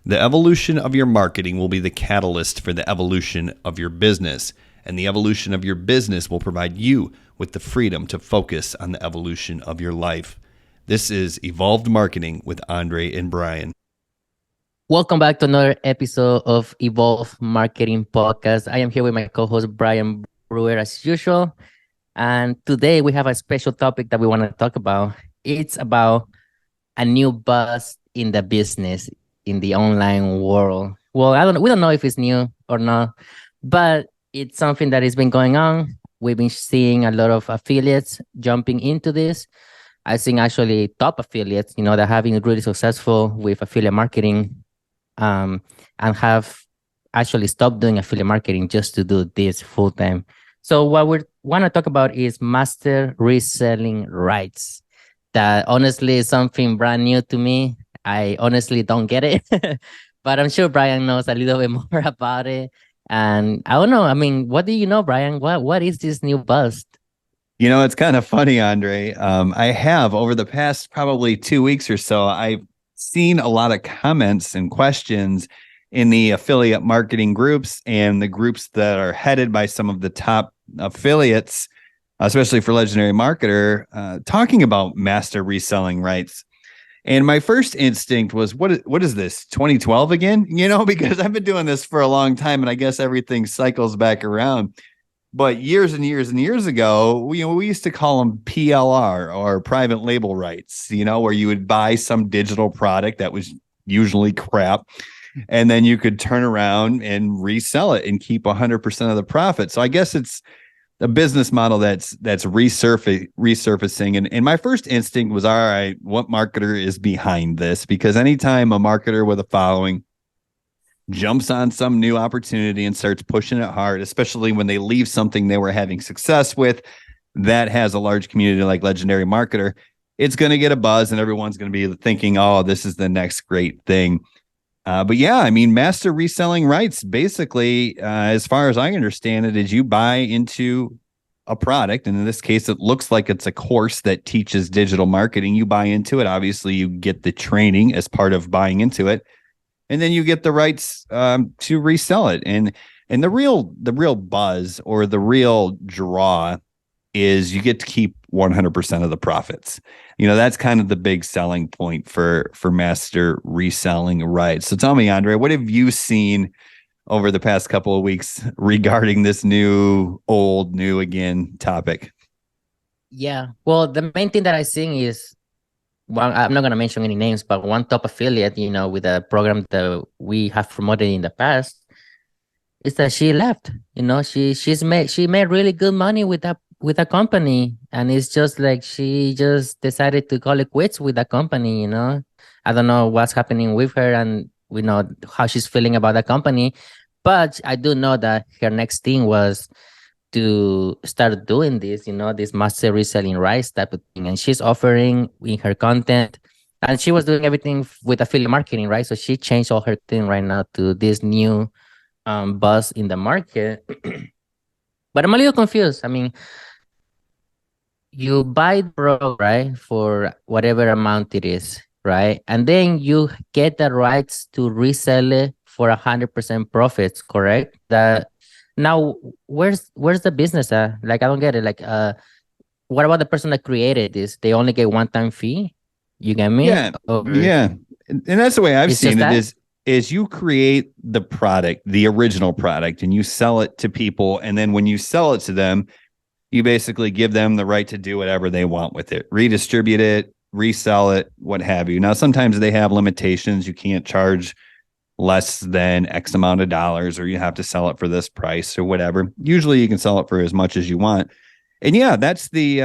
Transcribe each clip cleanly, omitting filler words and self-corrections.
The evolution of your marketing will be the catalyst for the evolution of your business, and the evolution of your business will provide you with the freedom to focus on the evolution of your life. This is Evolved Marketing with Andrei and Brian. Welcome back to another episode of Evolve Marketing Podcast. I am here with my co-host Brian Brewer as usual. And today we have a special topic that we want to talk about. It's about a new buzz in the business, in the online world. Well, we don't know if it's new or not, but it's something that has been going on. We've been seeing a lot of affiliates jumping into this. I think actually top affiliates, that have been really successful with affiliate marketing, and have actually stopped doing affiliate marketing just to do this full time. So what we want to talk about is Master Reselling Rights. That honestly is something brand new to me. I honestly don't get it, but I'm sure Brian knows a little bit more about it. And I don't know. I mean, what do you know, Brian? What is this new buzz? It's kind of funny, Andrei. I have over the past probably 2 weeks or so, I've seen a lot of comments and questions in the affiliate marketing groups and the groups that are headed by some of the top affiliates, especially for Legendary Marketer, talking about master reselling rights. And my first instinct was, what is this, 2012 again? Because I've been doing this for a long time, and I guess everything cycles back around. But years and years and years ago, we used to call them PLR, or private label rights, where you would buy some digital product that was usually crap, and then you could turn around and resell it and keep 100% of the profit. So I guess it's a business model that's resurfacing. And my first instinct was, all right, what marketer is behind this? Because anytime a marketer with a following jumps on some new opportunity and starts pushing it hard, especially when they leave something they were having success with that has a large community like Legendary Marketer, it's going to get a buzz and everyone's going to be thinking, oh, this is the next great thing. But yeah, I mean, master reselling rights, basically, as far as I understand it, is you buy into a product. And in this case, it looks like it's a course that teaches digital marketing. You buy into it. Obviously, you get the training as part of buying into it. And then you get the rights to resell it. And the real buzz, or the real draw, is you get to keep 100% of the profits. That's kind of the big selling point for master reselling rights. So tell me, Andrei, what have you seen over the past couple of weeks regarding this new again topic? Yeah, well, the main thing that I see is, well, I'm not going to mention any names, but one top affiliate, with a program that we have promoted in the past, is that she left. She made really good money with that company, and it's just like she just decided to call it quits with that company. I don't know what's happening with her, and we know how she's feeling about the company, but I do know that her next thing was to start doing this, this master reselling rights type of thing. And she's offering in her content, and she was doing everything with affiliate marketing, right? So she changed all her thing right now to this new buzz in the market. But I'm a little confused. I mean, you buy the product, right, for whatever amount it is, right? And then you get the rights to resell it for 100% profits, correct? Now, where's the business at? Like, I don't get it. Like, what about the person that created this? They only get one-time fee? You get me? Yeah, yeah. And that's the way I've seen it, is you create the product, the original product, and you sell it to people. And then when you sell it to them, you basically give them the right to do whatever they want with it, redistribute it, resell it, what have you. Now, sometimes they have limitations. You can't charge less than X amount of dollars, or you have to sell it for this price or whatever. Usually you can sell it for as much as you want. And yeah, that's the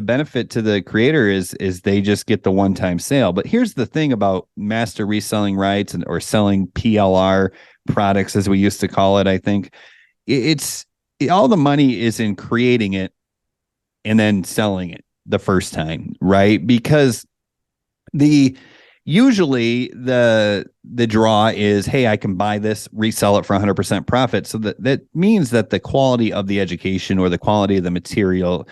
benefit to the creator is they just get the one-time sale. But here's the thing about master reselling rights or selling PLR products, as we used to call it. I think it's all the money is in creating it and then selling it the first time, right? Because usually the draw is, hey, I can buy this, resell it for 100% profit. So that means that the quality of the education or the quality of the material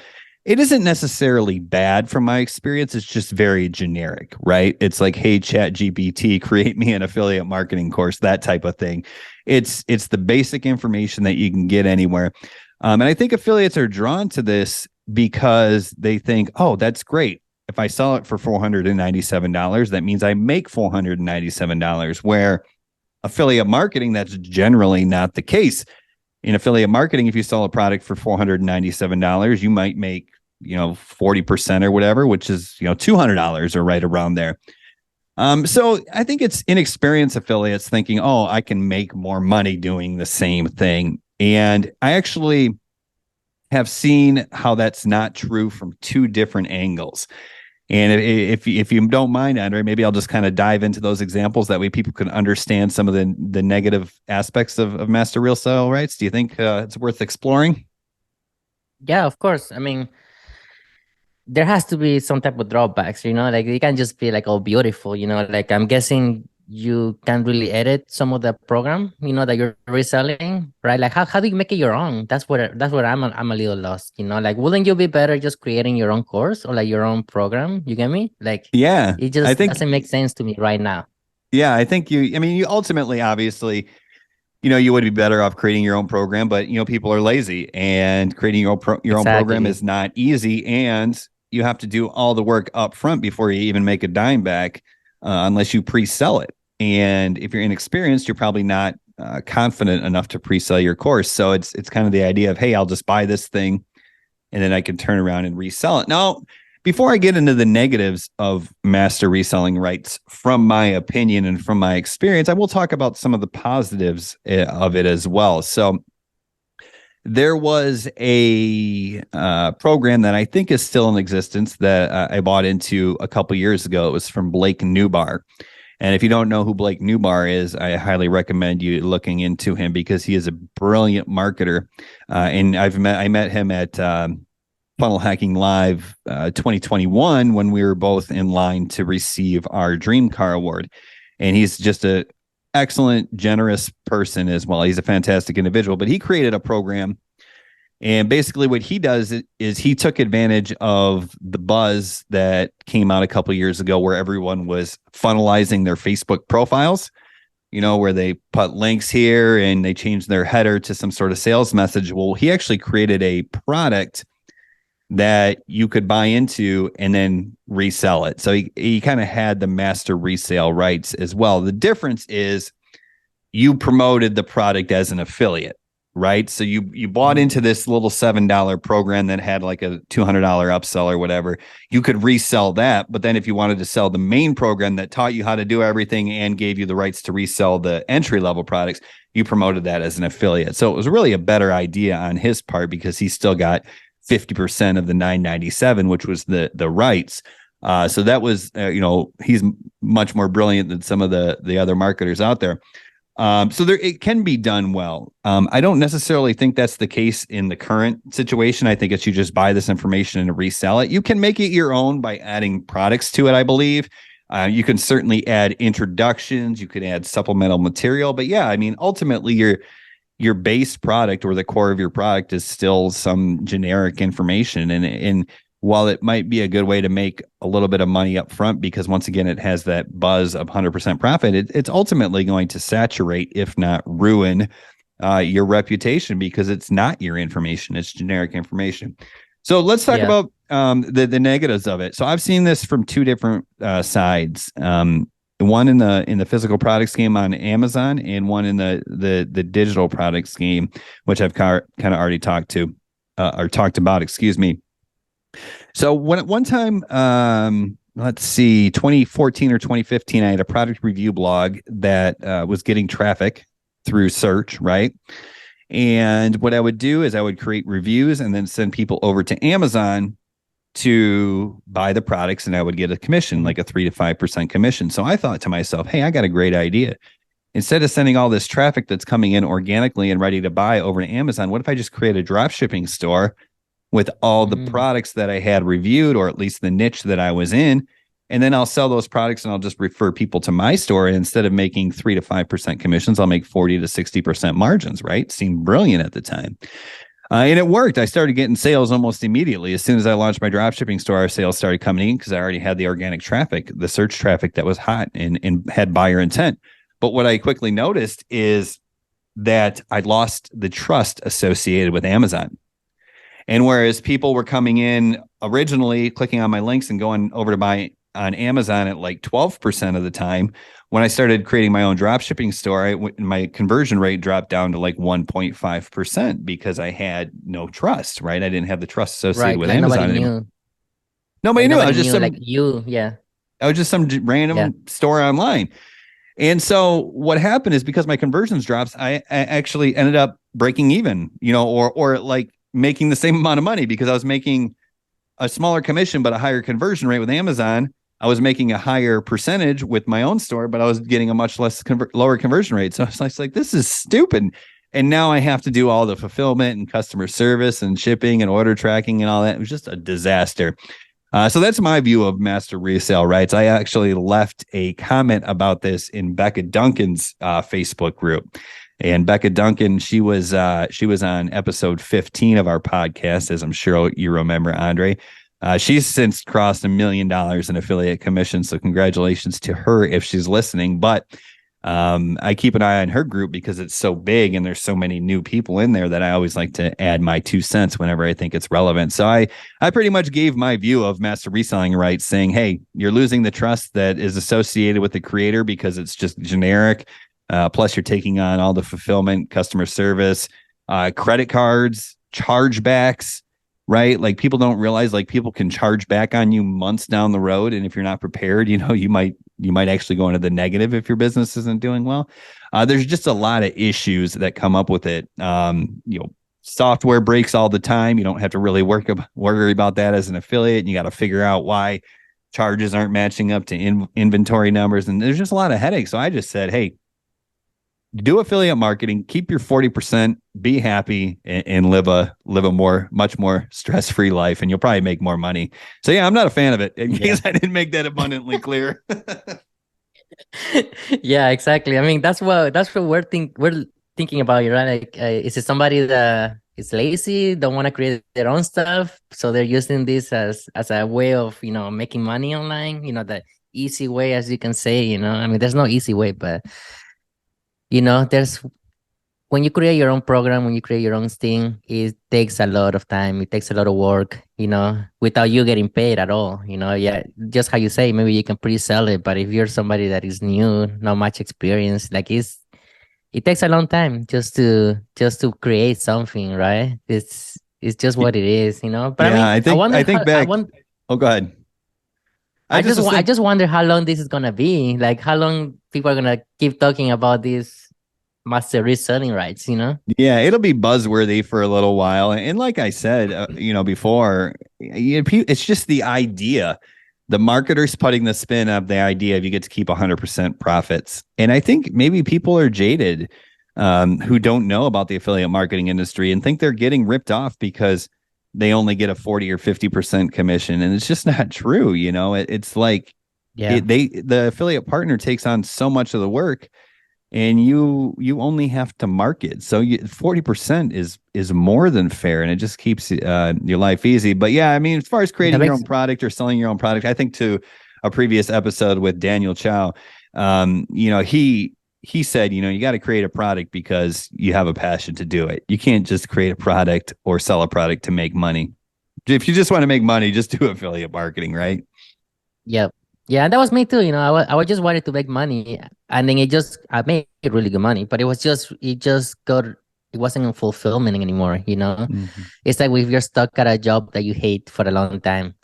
It isn't necessarily bad from my experience. It's just very generic, right? It's like, hey, Chat GPT, create me an affiliate marketing course, that type of thing. It's the basic information that you can get anywhere. And I think affiliates are drawn to this because they think, oh, that's great. If I sell it for $497, that means I make $497. Where affiliate marketing, that's generally not the case. In affiliate marketing, if you sell a product for $497, you might make 40% or whatever, which is $200 or right around there. So I think it's inexperienced affiliates thinking, oh, I can make more money doing the same thing. And I actually have seen how that's not true from two different angles. And if you don't mind, Andrei, maybe I'll just kind of dive into those examples. That way people can understand some of the negative aspects of Master Resell Rights. Do you think it's worth exploring? Yeah, of course. I mean, there has to be some type of drawbacks, like it can't just be like all beautiful, like I'm guessing you can really edit some of the program, that you're reselling, right? Like how do you make it your own? That's where I'm a little lost, like wouldn't you be better just creating your own course or like your own program? You get me? Like Yeah, it I just think, doesn't make sense to me right now. yeah, I think you ultimately, obviously, you would be better off creating your own program, but people are lazy, and creating your own program Exactly. is not easy, and you have to do all the work up front before you even make a dime back, unless you pre-sell it. And if you're inexperienced, you're probably not confident enough to pre-sell your course. So it's kind of the idea of, hey, I'll just buy this thing and then I can turn around and resell it. Now, before I get into the negatives of master reselling rights, from my opinion and from my experience, I will talk about some of the positives of it as well. So there was a program that I think is still in existence that I bought into a couple years ago. It was from Blake Newbar. And if you don't know who Blake Newbar is, I highly recommend you looking into him because he is a brilliant marketer. And I met him at Funnel Hacking Live 2021 when we were both in line to receive our Dream Car Award. And he's just a excellent, generous person as well. He's a fantastic individual, but he created a program. And basically what he does is he took advantage of the buzz that came out a couple of years ago where everyone was funnelizing their Facebook profiles, where they put links here and they changed their header to some sort of sales message. Well, he actually created a product that you could buy into and then resell it. So he kind of had the master resale rights as well. The difference is you promoted the product as an affiliate, right? So you bought into this little $7 program that had like a $200 upsell or whatever. You could resell that, but then if you wanted to sell the main program that taught you how to do everything and gave you the rights to resell the entry level products, you promoted that as an affiliate. So it was really a better idea on his part because he still got 50% of the 997, which was the rights. So that was, he's much more brilliant than some of the other marketers out there. So it can be done well. I don't necessarily think that's the case in the current situation. I think it's you just buy this information and resell it. You can make it your own by adding products to it, I believe. You can certainly add introductions. You could add supplemental material. But yeah, I mean, ultimately, your base product or the core of your product is still some generic information. And while it might be a good way to make a little bit of money up front, because once again, it has that buzz of 100% profit, it's ultimately going to saturate, if not ruin, your reputation because it's not your information. It's generic information. So let's talk Yeah. about the negatives of it. So I've seen this from two different sides. One in the physical products game on Amazon, and one in the digital products game, which I've kind of already talked about. Excuse me. So one time, let's see, 2014 or 2015, I had a product review blog that was getting traffic through search, right? And what I would do is I would create reviews and then send people over to Amazon to buy the products, and I would get a commission, like a 3 to 5% commission. So I thought to myself, hey, I got a great idea. Instead of sending all this traffic that's coming in organically and ready to buy over to Amazon, what if I just create a drop shipping store with all the Mm. products that I had reviewed, or at least the niche that I was in? And then I'll sell those products and I'll just refer people to my store. And instead of making 3 to 5% commissions, I'll make 40 to 60% margins, right? Seemed brilliant at the time. And it worked. I started getting sales almost immediately. As soon as I launched my drop shipping store, our sales started coming in because I already had the organic traffic, the search traffic that was hot and had buyer intent. But what I quickly noticed is that I lost the trust associated with Amazon. And whereas people were coming in originally, clicking on my links and going over to buy on Amazon at like 12% of the time, when I started creating my own drop shipping store, my conversion rate dropped down to like 1.5% because I had no trust, right? I didn't have the trust associated Right. with Like nobody Amazon anymore. knew. Nobody Like knew. I nobody was just knew. Like some you. Yeah. I was just some Yeah. random store online. And so what happened is because my conversions drops, I actually ended up breaking even, or like making the same amount of money because I was making a smaller commission but a higher conversion rate with Amazon. I was making a higher percentage with my own store, but I was getting a much lower conversion rate. So I was like, this is stupid. And now I have to do all the fulfillment and customer service and shipping and order tracking and all that. It was just a disaster. So that's my view of Master Resell Rights. I actually left a comment about this in Becca Duncan's Facebook group. And Becca Duncan, she was on episode 15 of our podcast, as I'm sure you remember, Andrei. She's since crossed $1 million in affiliate commission. So congratulations to her if she's listening. But I keep an eye on her group because it's so big and there's so many new people in there that I always like to add my 2 cents whenever I think it's relevant. So I pretty much gave my view of master reselling rights, saying, hey, you're losing the trust that is associated with the creator because it's just generic. Plus, you're taking on all the fulfillment, customer service, credit cards, chargebacks, right? Like people don't realize like people can charge back on you months down the road. And if you're not prepared, you might actually go into the negative if your business isn't doing well. There's just a lot of issues that come up with it. Software breaks all the time. You don't have to really worry about that as an affiliate. And you got to figure out why charges aren't matching up to inventory numbers. And there's just a lot of headaches. So I just said, hey, do affiliate marketing, keep your 40%, be happy, and live a much more stress-free life, and you'll probably make more money. So yeah, I'm not a fan of it. In case I didn't make that abundantly clear. Yeah, exactly. I mean, that's what we're thinking about, right? Like, is it somebody that is lazy, don't want to create their own stuff, so they're using this as a way of making money online? The easy way, as you can say. I mean, there's no easy way, but there's when you create your own program, when you create your own thing, it takes a lot of time. It takes a lot of work, without you getting paid at all. Yeah, just how you say, maybe you can pre-sell it, but if you're somebody that is new, not much experience, like it takes a long time just to create something, right? It's just what it is. But I Yeah, mean, I think wonder I think how, I back. want. Oh, go ahead. I just wonder how long this is gonna be. Like how long people are gonna keep talking about this master reselling rights. Yeah, it'll be buzzworthy for a little while. And like I said, before, it's just the idea. The marketer's putting the spin of the idea of you get to keep 100% profits. And I think maybe people are jaded who don't know about the affiliate marketing industry and think they're getting ripped off because they only get a 40 or 50% commission. And it's just not true. It's like Yeah. the affiliate partner takes on so much of the work and you only have to market. So 40% is more than fair, and it just keeps your life easy. But yeah, I mean, as far as creating your own product or selling your own product, I think to a previous episode with Daniel Chow, he said, you got to create a product because you have a passion to do it. You can't just create a product or sell a product to make money. If you just want to make money, just do affiliate marketing, right? Yep. Yeah, and that was me too. I just wanted to make money, and then I made really good money, but it wasn't in fulfillment anymore. Mm-hmm. It's like if you're stuck at a job that you hate for a long time,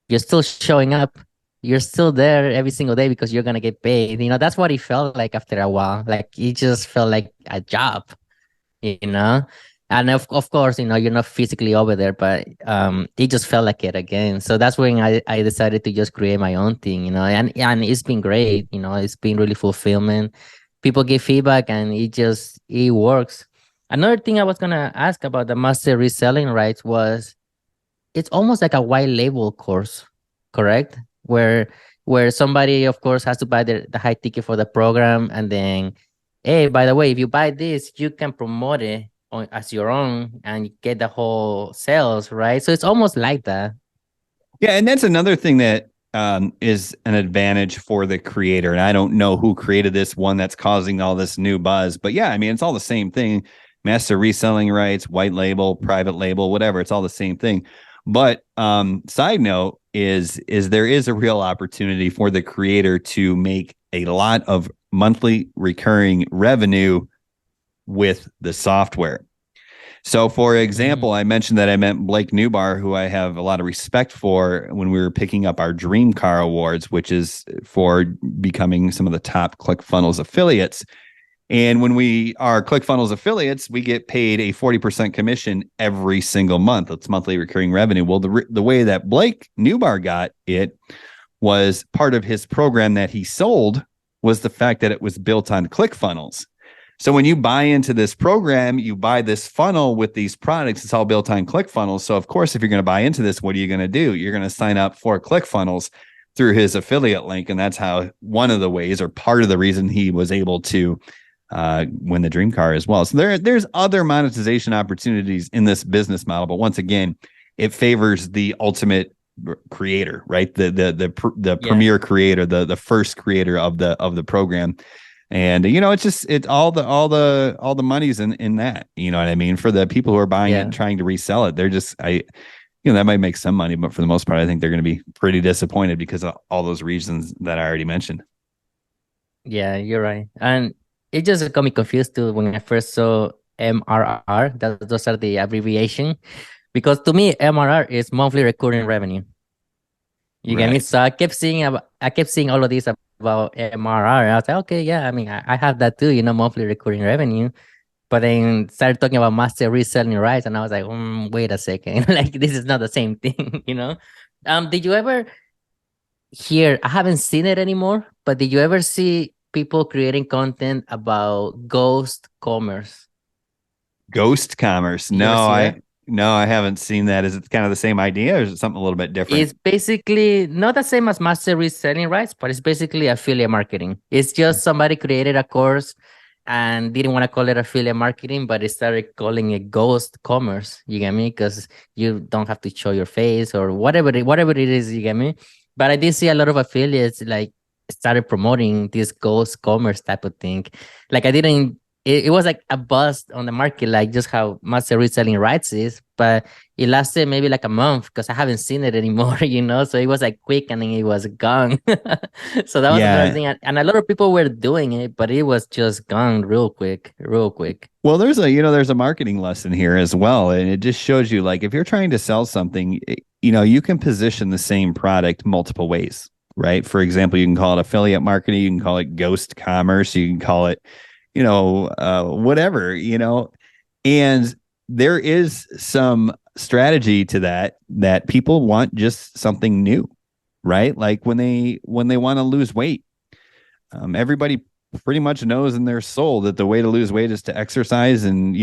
you're still showing up, you're still there every single day because you're gonna get paid. That's what it felt like after a while. Like it just felt like a job, you know and of course, you're not physically over there, but it just felt like it again. So that's when I decided to just create my own thing, and it's been great. It's been really fulfillment. People give feedback and it works. Another thing I was gonna ask about the master reselling rights was, it's almost like a white label course, correct? Where somebody, of course, has to buy the high ticket for the program, and then, hey, by the way, if you buy this, you can promote it as your own and you get the whole sales, right? So it's almost like that. Yeah, and that's another thing that is an advantage for the creator. And I don't know who created this one that's causing all this new buzz, but yeah, I mean, it's all the same thing. Master reselling rights, white label, private label, whatever. It's all the same thing. But side note is there is a real opportunity for the creator to make a lot of monthly recurring revenue with the software. So, for example, I mentioned that I met Blake Newbar, who I have a lot of respect for when we were picking up our Dream Car Awards, which is for becoming some of the top ClickFunnels affiliates. And when we are ClickFunnels affiliates, we get paid a 40% commission every single month. It's monthly recurring revenue. Well, the way that Blake Newbar got it was part of his program that he sold was the fact that it was built on ClickFunnels. So when you buy into this program, you buy this funnel with these products. It's all built on ClickFunnels. So of course, if you're going to buy into this, what are you going to do? You're going to sign up for ClickFunnels through his affiliate link. And that's how one of the ways or part of the reason he was able to win the dream car as well. So there's other monetization opportunities in this business model. But once again, it favors the ultimate creator, right? The premier creator, the first creator of the program. And it's just it's all the money's in that. You know what I mean? For the people who are buying it and trying to resell it, they're just that might make some money, but for the most part, I think they're going to be pretty disappointed because of all those reasons that I already mentioned. Yeah, you're right. And it just got me confused too when I first saw MRR. Those are the abbreviation. Because to me, MRR is monthly recurring revenue. You get me? So I kept seeing all of these about MRR. And I was like, okay, yeah, I mean, I have that too, monthly recurring revenue. But then started talking about master reselling rights, and I was like, wait a second, like this is not the same thing, Did you ever hear? I haven't seen it anymore, but did you ever see people creating content about ghost commerce? Ghost commerce? You ever see that? No, I haven't seen that. Is it kind of the same idea, or is it something a little bit different? It's basically not the same as master reselling rights, but it's basically affiliate marketing. It's just somebody created a course and didn't want to call it affiliate marketing, but it started calling it ghost commerce. You get me? Because you don't have to show your face or whatever it is. You get me? But I did see a lot of affiliates like started promoting this ghost commerce type of thing. Like I didn't. It was like a buzz on the market, like just how master reselling rights is, but it lasted maybe like a month because I haven't seen it anymore, So it was like quick and then it was gone. So that was another thing. And a lot of people were doing it, but it was just gone real quick, real quick. Well, there's a marketing lesson here as well. And it just shows you, like, if you're trying to sell something, you can position the same product multiple ways, right? For example, you can call it affiliate marketing, you can call it ghost commerce, you can call it, whatever, and there is some strategy to that people want just something new, right? Like when they want to lose weight, everybody pretty much knows in their soul that the way to lose weight is to exercise and,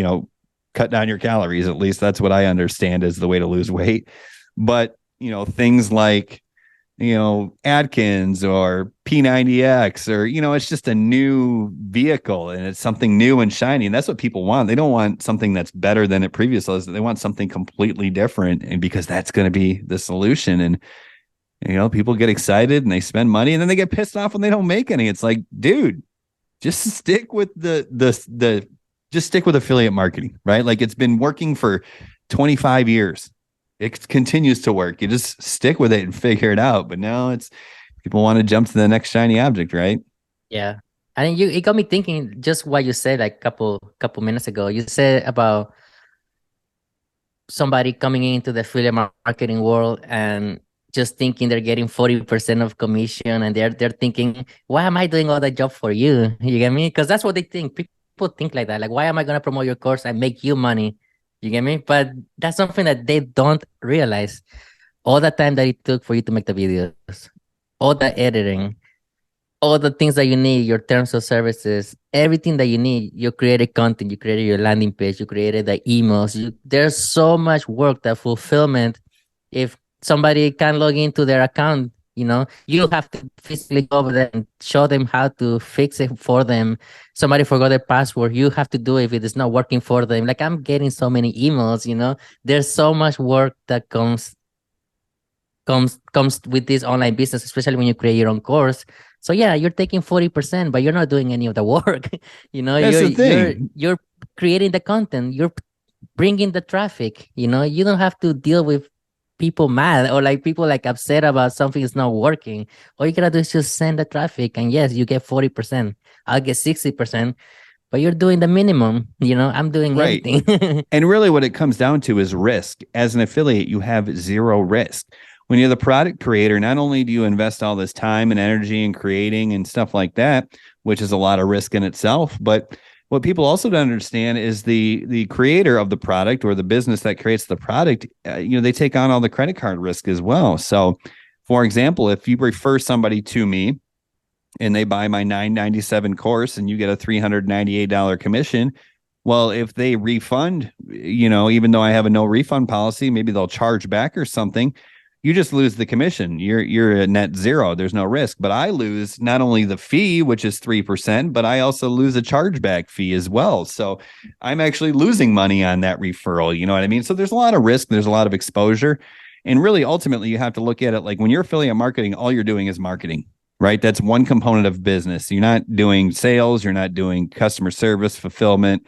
cut down your calories. At least that's what I understand is the way to lose weight. But, things like, Adkins or P90X or, it's just a new vehicle and it's something new and shiny. And that's what people want. They don't want something that's better than it previously was. They want something completely different. And because that's going to be the solution. And, people get excited and they spend money and then they get pissed off when they don't make any. It's like, dude, just stick with just stick with affiliate marketing, right? Like it's been working for 25 years. It continues to work. You just stick with it and figure it out. But now it's people want to jump to the next shiny object, right? Yeah. And it got me thinking just what you said like couple minutes ago. You said about somebody coming into the affiliate marketing world and just thinking they're getting 40% of commission and they're thinking, why am I doing all that job for you? You get me? Because that's what they think. People think like that. Like, why am I gonna promote your course and make you money? You get me? But that's something that they don't realize. All the time that it took for you to make the videos, all the editing, all the things that you need, your terms of services, everything that you need, you created content, you created your landing page, you created the emails. There's so much work that fulfillment. If somebody can log into their account You have to physically go over there and show them how to fix it for them. Somebody forgot their password. You have to do it if it is not working for them. Like, I'm getting so many emails. There's so much work that comes with this online business, especially when you create your own course. So yeah, you're taking 40%, but you're not doing any of the work. That's you're the you're thing. you're creating the content, you're bringing the traffic. You don't have to deal with people mad, or like people like upset about something is not working. All you gotta do is just send the traffic, and yes, you get 40%. I'll get 60%, but you're doing the minimum. I'm doing Right. everything. And really, what it comes down to is risk. As an affiliate, you have zero risk. When you're the product creator, not only do you invest all this time and energy in creating and stuff like that, which is a lot of risk in itself, but what people also don't understand is the creator of the product or the business that creates the product. They take on all the credit card risk as well. So, for example, if you refer somebody to me and they buy my $997 course and you get a $398 commission, well, if they refund, even though I have a no refund policy, maybe they'll charge back or something. You just lose the commission. You're at net zero. There's no risk. But I lose not only the fee, which is 3%, but I also lose a chargeback fee as well. So I'm actually losing money on that referral. You know what I mean? So there's a lot of risk. There's a lot of exposure. And really, ultimately, you have to look at it like when you're affiliate marketing, all you're doing is marketing, right? That's one component of business. You're not doing sales. You're not doing customer service, fulfillment,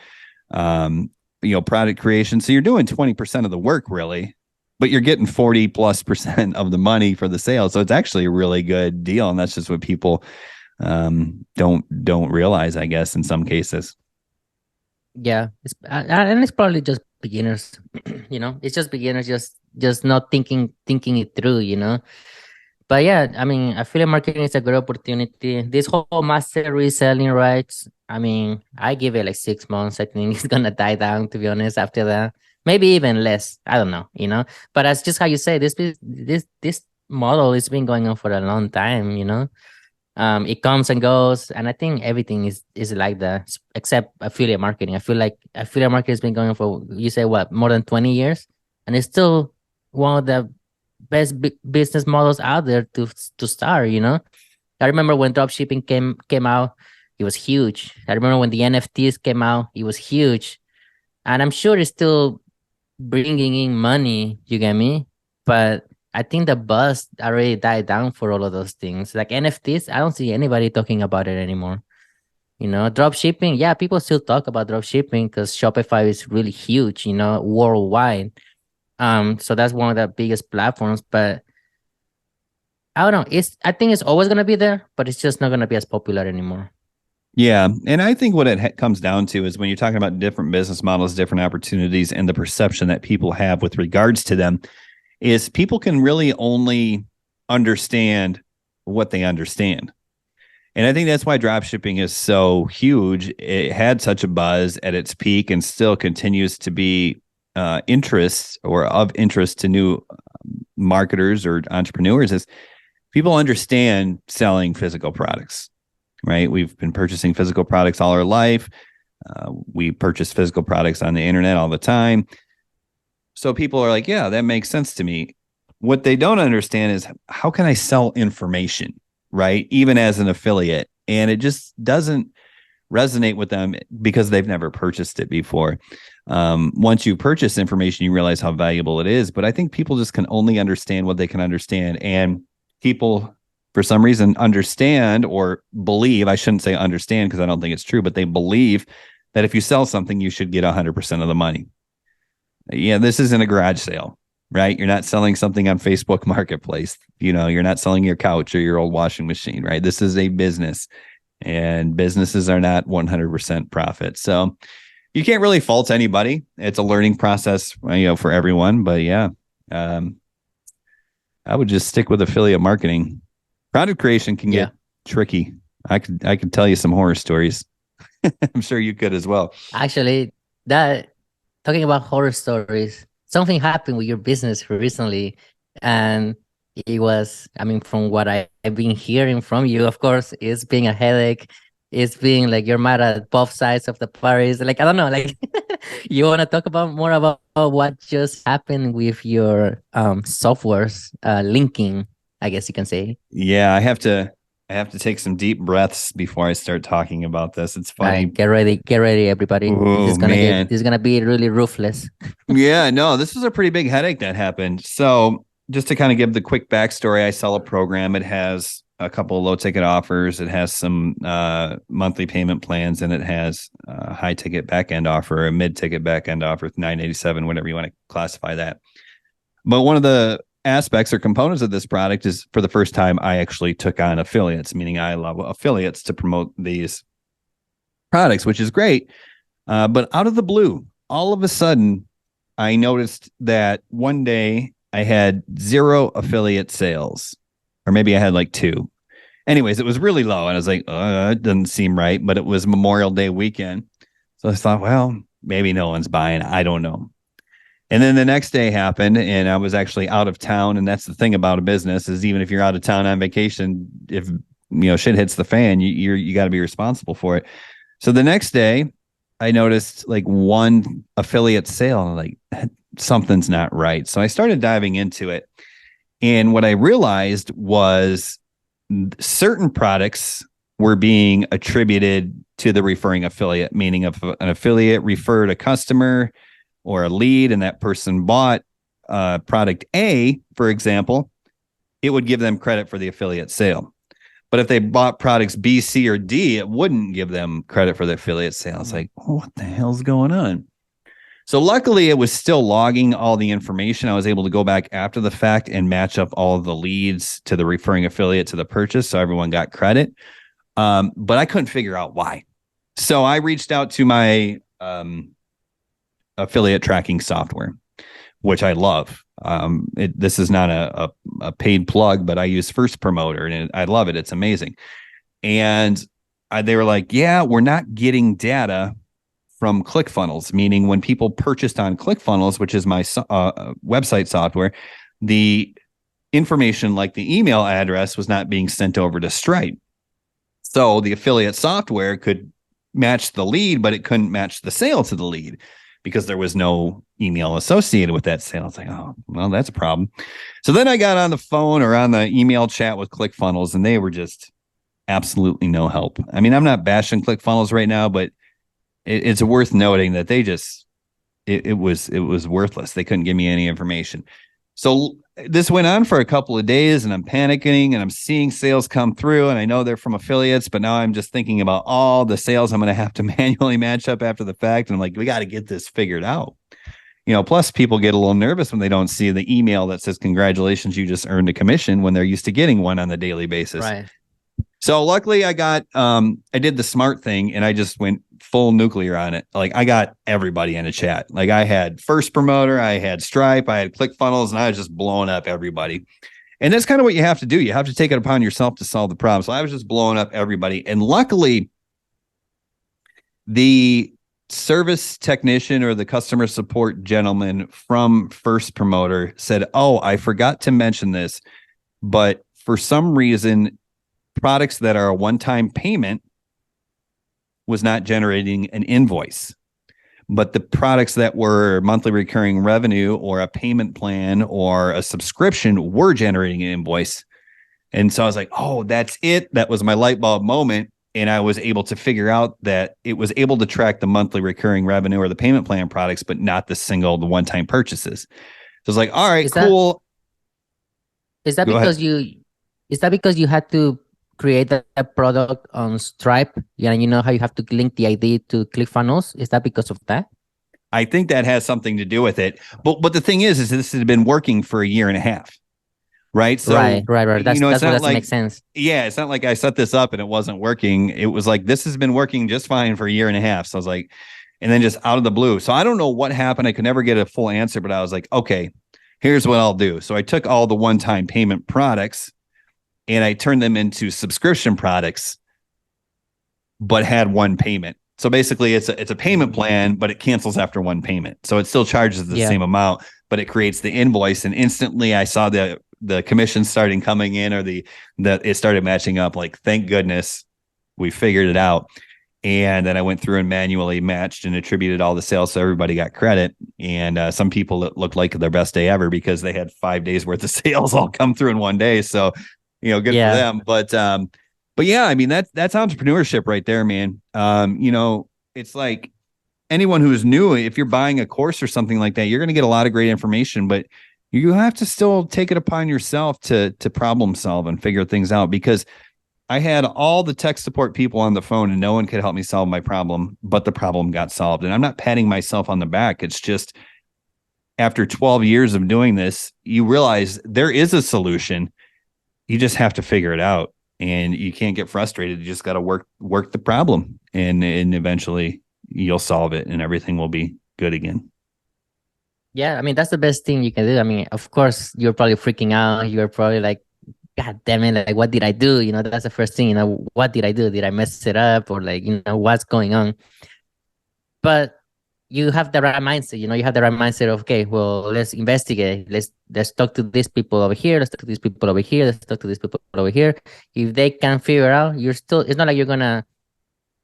product creation. So you're doing 20% of the work really, but you're getting 40+% of the money for the sale. So it's actually a really good deal. And that's just what people don't realize, I guess, in some cases. Yeah, and it's probably just beginners. It's just beginners, just not thinking it through. But yeah, I mean, affiliate marketing is a good opportunity. This whole master reselling rights, I mean, I give it like 6 months. I think it's gonna die down, to be honest, after that. Maybe even less. I don't know. But that's just how you say this model has been going on for a long time. It comes and goes, and I think everything is like that, except affiliate marketing. I feel like affiliate marketing has been going on for, you say, what, more than 20 years, and it's still one of the best business models out there to start. I remember when dropshipping came out, it was huge. I remember when the NFTs came out, it was huge, and I'm sure it's still bringing in money. You get me? But I think the buzz already died down for all of those things. Like NFTs, I don't see anybody talking about it anymore. Drop shipping, yeah, people still talk about drop shipping because Shopify is really huge, worldwide. So that's one of the biggest platforms, but I don't know. I think it's always gonna be there, but it's just not gonna be as popular anymore. Yeah. And I think what it comes down to is when you're talking about different business models, different opportunities, and the perception that people have with regards to them, is people can really only understand what they understand. And I think that's why drop shipping is so huge. It had such a buzz at its peak and still continues to be interest or of interest to new marketers or entrepreneurs, is people understand selling physical products, right? We've been purchasing physical products all our life. We purchase physical products on the internet all the time. So people are like, yeah, that makes sense to me. What they don't understand is how can I sell information, right? Even as an affiliate. And it just doesn't resonate with them because they've never purchased it before. Once you purchase information, you realize how valuable it is. But I think people just can only understand what they can understand. And people, for some reason, understand or believe, I shouldn't say understand because I don't think it's true, but they believe that if you sell something, you should get 100% of the money. Yeah, this isn't a garage sale, right? You're not selling something on Facebook Marketplace. You're not selling your couch or your old washing machine, right? This is a business, and businesses are not 100% profit. So you can't really fault anybody. It's a learning process, for everyone. But yeah, I would just stick with affiliate marketing. Product creation can Yeah. get tricky. I could tell you some horror stories. I'm sure you could as well. Actually, that talking about horror stories, something happened with your business recently, and it was, I mean, from what I've been hearing from you, of course, it's being a headache. It's being like you're mad at both sides of the parties. Like, I don't know, like you want to talk about more about what just happened with your software's linking. I guess you can say. Yeah, I have to take some deep breaths before I start talking about this. It's All right, funny. get ready, everybody. Oh man. This is gonna be really ruthless. Yeah, no, this was a pretty big headache that happened. So, just to kind of give the quick backstory, I sell a program. It has a couple of low ticket offers. It has some monthly payment plans, and it has a high ticket back end offer, a mid ticket back end offer, 987, whatever you want to classify that. But one of the aspects or components of this product is for the first time, I actually took on affiliates, meaning I allow affiliates to promote these products, which is great. But out of the blue, all of a sudden, I noticed that one day I had 0 affiliate sales, or maybe I had like 2. Anyways, it was really low. And I was like, it doesn't seem right. But it was Memorial Day weekend. So I thought, well, maybe no one's buying. I don't know. And then the next day happened, and I was actually out of town. And that's the thing about a business is even if you're out of town on vacation, if shit hits the fan, you got to be responsible for it. So the next day, I noticed like 1 affiliate sale, and I'm like, something's not right. So I started diving into it. And what I realized was certain products were being attributed to the referring affiliate, meaning if an affiliate referred a customer or a lead and that person bought product A, for example, it would give them credit for the affiliate sale. But if they bought products B, C, or D, it wouldn't give them credit for the affiliate sale. It's like, what the hell's going on? So luckily, it was still logging all the information. I was able to go back after the fact and match up all of the leads to the referring affiliate to the purchase, so everyone got credit. But I couldn't figure out why. So I reached out to my affiliate tracking software, which I love. This is not a paid plug, but I use First Promoter and I love it. It's amazing. And they were like, yeah, we're not getting data from ClickFunnels, meaning when people purchased on ClickFunnels, which is my website software, the information like the email address was not being sent over to Stripe. So the affiliate software could match the lead, but it couldn't match the sale to the lead because there was no email associated with that sale. It's like, oh, well, that's a problem. So then I got on the phone or on the email chat with ClickFunnels, and they were just absolutely no help. I mean, I'm not bashing ClickFunnels right now, but it's worth noting that they just it was worthless. They couldn't give me any information. So this went on for a couple of days, and I'm panicking, and I'm seeing sales come through, and I know they're from affiliates, but now I'm just thinking about all the sales I'm going to have to manually match up after the fact. And I'm like, we got to get this figured out. Plus people get a little nervous when they don't see the email that says, congratulations, you just earned a commission, when they're used to getting one on the daily basis. Right. So luckily I did the smart thing, and I just went full nuclear on it. Like I got everybody in a chat. Like I had First Promoter, I had Stripe, I had ClickFunnels, and I was just blowing up everybody. And that's kind of what you have to do. You have to take it upon yourself to solve the problem. So I was just blowing up everybody. And luckily the service technician or the customer support gentleman from First Promoter said, oh, I forgot to mention this, but for some reason, products that are a one-time payment was not generating an invoice, but the products that were monthly recurring revenue or a payment plan or a subscription were generating an invoice. And so I was like, oh, that's it. That was my light bulb moment. And I was able to figure out that it was able to track the monthly recurring revenue or the payment plan products, but not the one-time purchases. So I was like, all right, cool. Is that because you had to create a product on Stripe? Yeah, you know how you have to link the ID to ClickFunnels? Is that because of that? I think that has something to do with it. But the thing is this has been working for a year and a half. Right. So right. That's what doesn't make sense. Yeah, it's not like I set this up and it wasn't working. It was like, this has been working just fine for a year and a half. So I was like, and then just out of the blue. So I don't know what happened. I could never get a full answer, but I was like, okay, here's what I'll do. So I took all the one-time payment products and I turned them into subscription products, but had one payment. So basically it's a payment plan, but it cancels after one payment. So it still charges the same amount, but it creates the invoice. And instantly I saw the commission starting coming in, or it started matching up. Like, thank goodness we figured it out. And then I went through and manually matched and attributed all the sales so everybody got credit. And some people, it looked like their best day ever because they had 5 days worth of sales all come through in one day. So, good for Yeah. them. But yeah, I mean, that's entrepreneurship right there, man. It's like anyone who is new, if you're buying a course or something like that, you're going to get a lot of great information, but you have to still take it upon yourself to problem solve and figure things out, because I had all the tech support people on the phone and no one could help me solve my problem, but the problem got solved. And I'm not patting myself on the back. It's just after 12 years of doing this, you realize there is a solution. You just have to figure it out, and you can't get frustrated. You just got to work the problem, and eventually you'll solve it and everything will be good again. Yeah, I mean, that's the best thing you can do. I mean, of course, you're probably freaking out. You're probably like, God damn it, like, what did I do? That's the first thing, what did I do? Did I mess it up? Or like, what's going on? But you have the right mindset, you have the right mindset of, okay, well, let's investigate. Let's talk to these people over here. Let's talk to these people over here. Let's talk to these people over here. If they can figure out, it's not like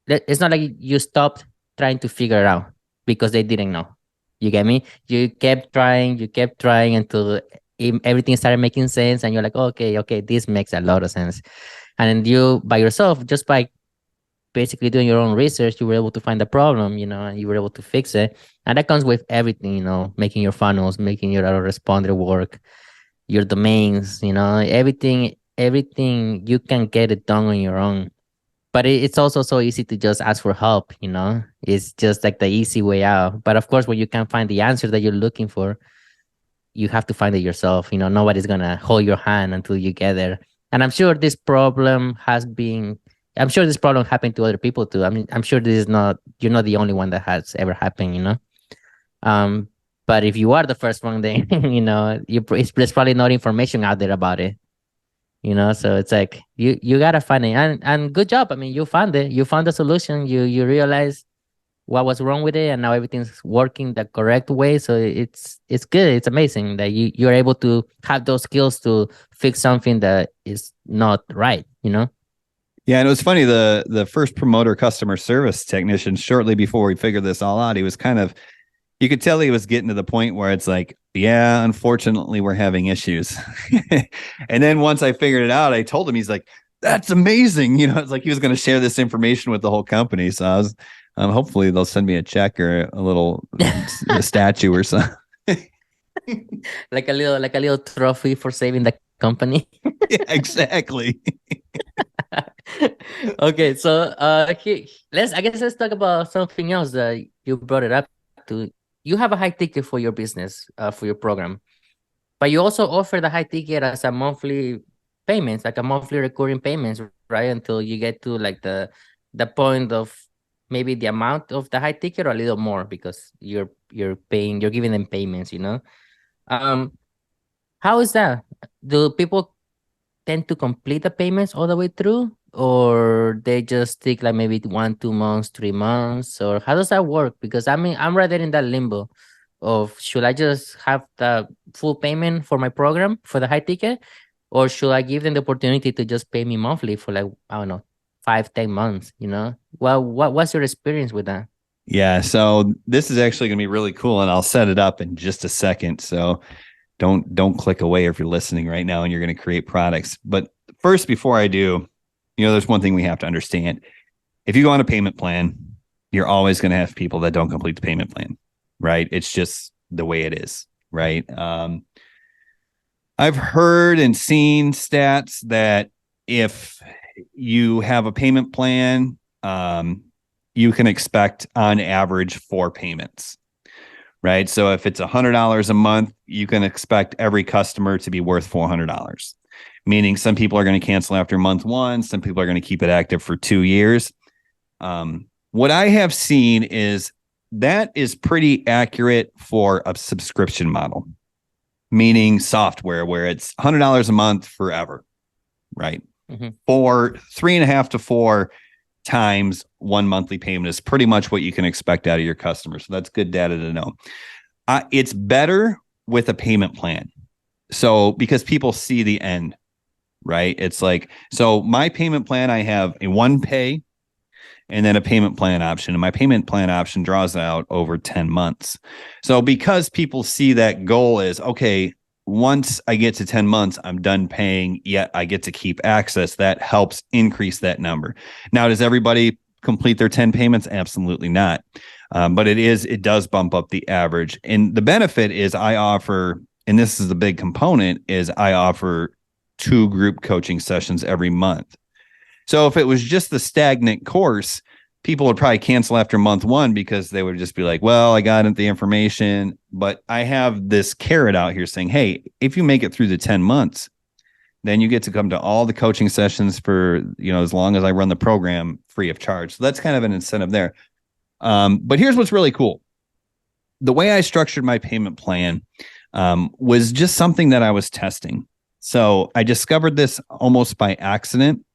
it's not like you stopped trying to figure it out because they didn't know. You get me? You kept trying until everything started making sense, and you're like, okay, this makes a lot of sense. And then you, by yourself, just by basically doing your own research, you were able to find the problem, and you were able to fix it. And that comes with everything, making your funnels, making your autoresponder work, your domains, everything you can get it done on your own. But it's also so easy to just ask for help, it's just like the easy way out. But of course, when you can't find the answer that you're looking for, you have to find it yourself. Nobody's gonna hold your hand until you get there. And I'm sure this problem happened to other people too. I mean, I'm sure you're not the only one that has ever happened. Um, but if you are the first one, then there's probably not information out there about it. So it's like you gotta find it, and good job. I mean, you found it. You found the solution. You realize what was wrong with it, and now everything's working the correct way. So it's good. It's amazing that you're able to have those skills to fix something that is not right. Yeah, and it was funny. The first promoter customer service technician, shortly before we figured this all out, he was you could tell he was getting to the point where it's like, yeah, unfortunately, we're having issues. And then once I figured it out, I told him, he's like, that's amazing. It's like he was going to share this information with the whole company. So I was, hopefully they'll send me a check or a little a statue or something. like a little trophy for saving the company. Yeah, exactly. Okay, so let's talk about something else that you brought it up to. You have a high ticket for your business, for your program, but you also offer the high ticket as a monthly payments, like a monthly recurring payments, right? Until you get to like the point of maybe the amount of the high ticket or a little more, because you're giving them payments. Um, how is that? Do people tend to complete the payments all the way through, or they just take like maybe 1 2 months, 3 months, or how does that work? Because I mean, I'm rather in that limbo of, should I just have the full payment for my program for the high ticket, or should I give them the opportunity to just pay me monthly for like, I don't know, 5 10 months? Well, what's your experience with that? Yeah, so this is actually going to be really cool, and I'll set it up in just a second. So don't click away if you're listening right now and you're going to create products. But first, before I do, there's one thing we have to understand. If you go on a payment plan, you're always going to have people that don't complete the payment plan, right? It's just the way it is, right? I've heard and seen stats that if you have a payment plan, you can expect on average 4 payments, right? So if it's $100 a month, you can expect every customer to be worth $400, meaning some people are going to cancel after month 1. Some people are going to keep it active for 2 years. What I have seen is that is pretty accurate for a subscription model, meaning software where it's $100 a month forever, right? Mm-hmm. For 3.5 to 4 times 1 monthly payment is pretty much what you can expect out of your customers. So that's good data to know. It's better with a payment plan. So because people see the end, right? It's like, so my payment plan, I have a 1 pay, and then a payment plan option. And my payment plan option draws out over 10 months. So because people see that goal is, okay, once I get to 10 months, I'm done paying, yet I get to keep access, that helps increase that number. Now, does everybody complete their 10 payments? Absolutely not. But it does bump up the average. And the benefit is I offer, and this is the big component, is I offer 2 group coaching sessions every month. So if it was just the stagnant course, people would probably cancel after month 1 because they would just be like, well, I got the information. But I have this carrot out here saying, hey, if you make it through the 10 months, then you get to come to all the coaching sessions for, as long as I run the program free of charge. So that's kind of an incentive there. But here's what's really cool. The way I structured my payment plan was just something that I was testing. So I discovered this almost by accident.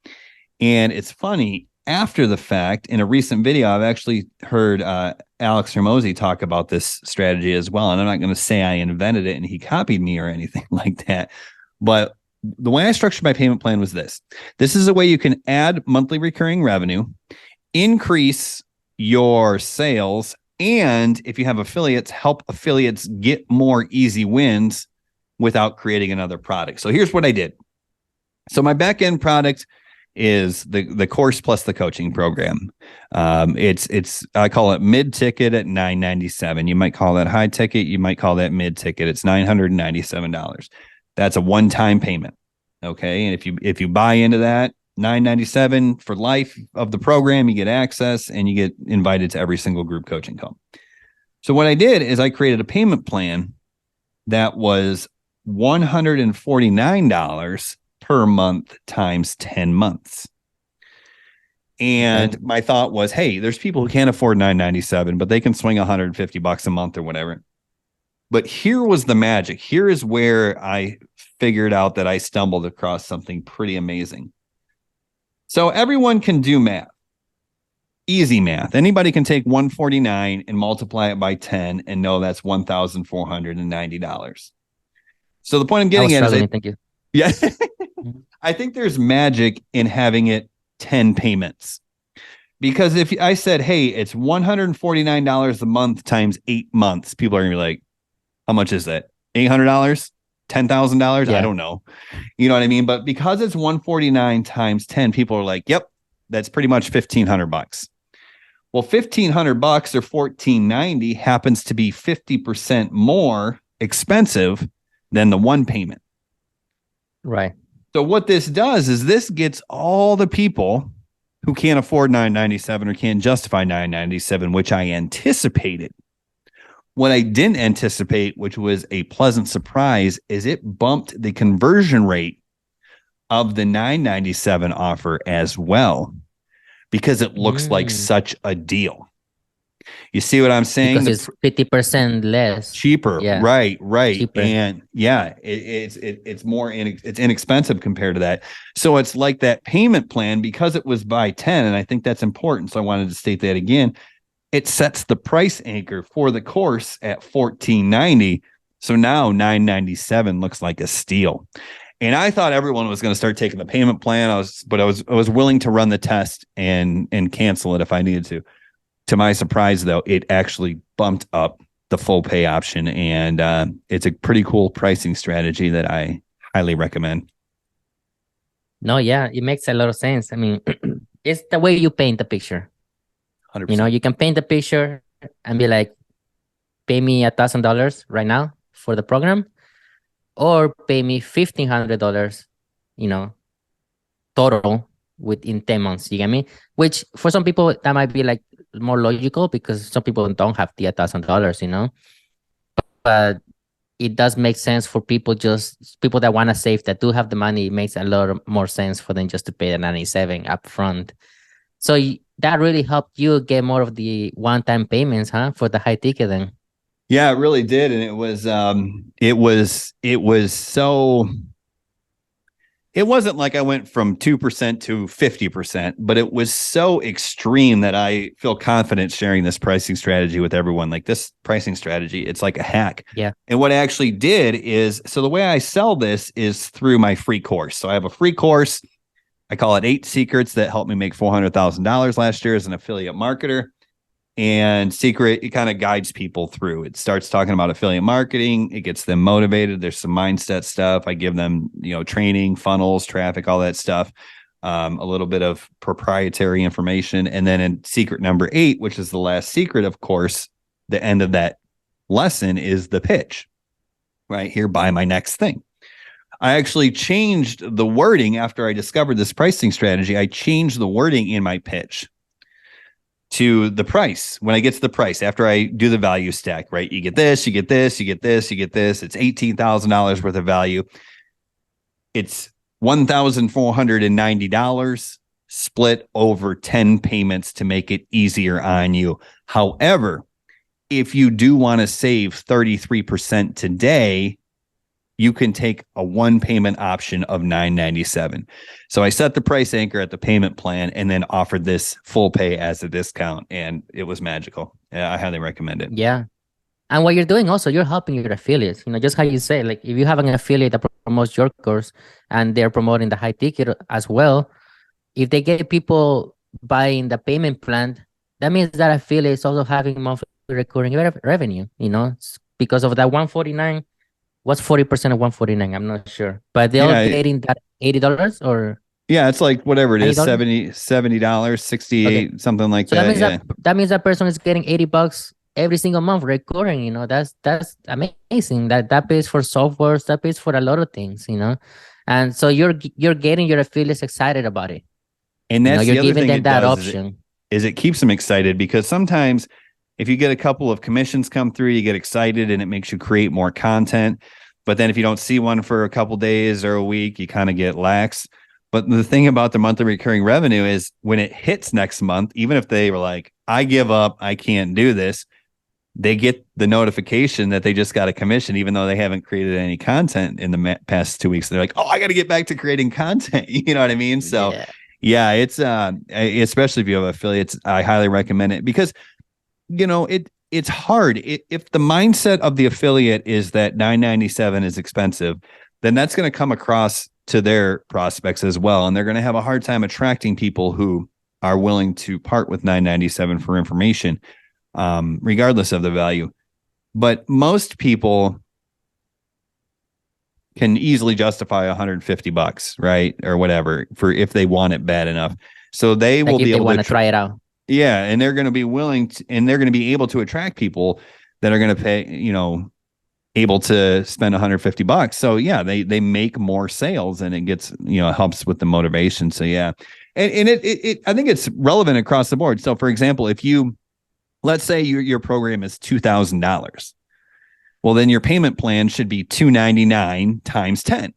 And it's funny, after the fact, in a recent video, I've actually heard Alex Hormozi talk about this strategy as well. And I'm not going to say I invented it and he copied me or anything like that. But the way I structured my payment plan was this. This is a way you can add monthly recurring revenue, increase your sales, and if you have affiliates, help affiliates get more easy wins without creating another product. So here's what I did. So my back end product is the course plus the coaching program. It's I call it mid ticket at $997. You might call that high ticket. You might call that mid ticket. It's $997. That's a one-time payment. Okay. And if you buy into that, $997 for life of the program, you get access and you get invited to every single group coaching call. So what I did is I created a payment plan that was $149 per month times 10 months. And my thought was, hey, there's people who can't afford $997, but they can swing $150 a month or whatever. But here was the magic. Here is where I figured out that I stumbled across something pretty amazing. So everyone can do math. Easy math. Anybody can take 149 and multiply it by 10 and know that's $1,490. So the point I'm getting at is, thank you. Yeah, I think there's magic in having it 10 payments. Because if I said, hey, it's $149 a month times 8 months, people are going to be like, how much is that? $800? $10,000? Yeah. I don't know. You know what I mean? But because it's 149 times 10, people are like, yep, that's pretty much $1,500. Well, $1,500 or $1,490 happens to be 50% more expensive than the one payment. Right. So what this does is this gets all the people who can't afford $997 or can't justify $997, which I anticipated. What I didn't anticipate, which was a pleasant surprise, is it bumped the conversion rate of the $997 offer as well, because it looks like such a deal. You see what I'm saying? Because it's 50% less. Cheaper. Yeah. Right. Cheaper. And yeah, it's more it's inexpensive compared to that. So it's like that payment plan, because it was by 10, and I think that's important. So I wanted to state that again. It sets the price anchor for the course at $1,490. So now $997 looks like a steal. And I thought everyone was going to start taking the payment plan. I was willing to run the test and cancel it if I needed to. To my surprise, though, it actually bumped up the full pay option, and it's a pretty cool pricing strategy that I highly recommend. No, yeah, it makes a lot of sense. I mean, it's the way you paint the picture. 100%. You can paint the picture and be like, pay me $1,000 right now for the program, or pay me $1,500, total within 10 months. You get me? Which for some people that might be like more logical, because some people don't have the $1,000, but it does make sense for people that want to save, that do have the money. It makes a lot more sense for them just to pay the $97 up front. So that really helped you get more of the one-time payments, huh? For the high ticket then. Yeah, it really did. And it wasn't like I went from 2% to 50%, but it was so extreme that I feel confident sharing this pricing strategy with everyone. Like, this pricing strategy, it's like a hack. Yeah. And what I actually did is, so the way I sell this is through my free course. So I have a free course. I call it 8 secrets that helped me make $400,000 last year as an affiliate marketer. And secret, it kind of guides people through. It starts talking about affiliate marketing. It gets them motivated. There's some mindset stuff. I give them, training, funnels, traffic, all that stuff. A little bit of proprietary information. And then in secret number 8, which is the last secret, of course, the end of that lesson is the pitch. Right here, buy my next thing. I actually changed the wording after I discovered this pricing strategy. I changed the wording in my pitch to the price. When I get to the price, after I do the value stack, right? You get this, you get this, you get this, you get this. It's $18,000 worth of value. It's $1,490 split over 10 payments to make it easier on you. However, if you do want to save 33% today, you can take a one payment option of $997. So I set the price anchor at the payment plan and then offered this full pay as a discount. And it was magical. I highly recommend it. Yeah. And what you're doing also, you're helping your affiliates. Just how you say, like, if you have an affiliate that promotes your course and they're promoting the high ticket as well, if they get people buying the payment plan, that means that affiliate is also having monthly recurring revenue, because of that 149. What's 40% of 149? I'm not sure, but they're all getting that $80 or it's like whatever it is, $70, $68, okay. Something like that. That means that person is getting $80 every single month recurring. That's amazing. That pays for softwares, that pays for a lot of things. And so you're getting your affiliates excited about it, and that's you're the other giving thing them that option. Is it keeps them excited, because sometimes if you get a couple of commissions come through, you get excited and it makes you create more content. But then if you don't see one for a couple days or a week, you kind of get lax. But the thing about the monthly recurring revenue is when it hits next month, even if they were like, I give up, I can't do this, they get the notification that they just got a commission, even though they haven't created any content in the past 2 weeks. They're like, oh, I got to get back to creating content. You know what I mean? So yeah, it's especially if you have affiliates, I highly recommend it, because it's hard. If the mindset of the affiliate is that $997 is expensive, then that's going to come across to their prospects as well. And they're going to have a hard time attracting people who are willing to part with $997 for information, regardless of the value. But most people can easily justify $150, right? Or whatever, for if they want it bad enough. So they will be able to try it out. Yeah, and they're going to be willing to, and they're going to be able to attract people that are going to pay, able to spend $150. So yeah, they make more sales, and it gets, helps with the motivation. So yeah. And it I think it's relevant across the board. So for example, let's say your program is $2,000. Well, then your payment plan should be $299 times 10,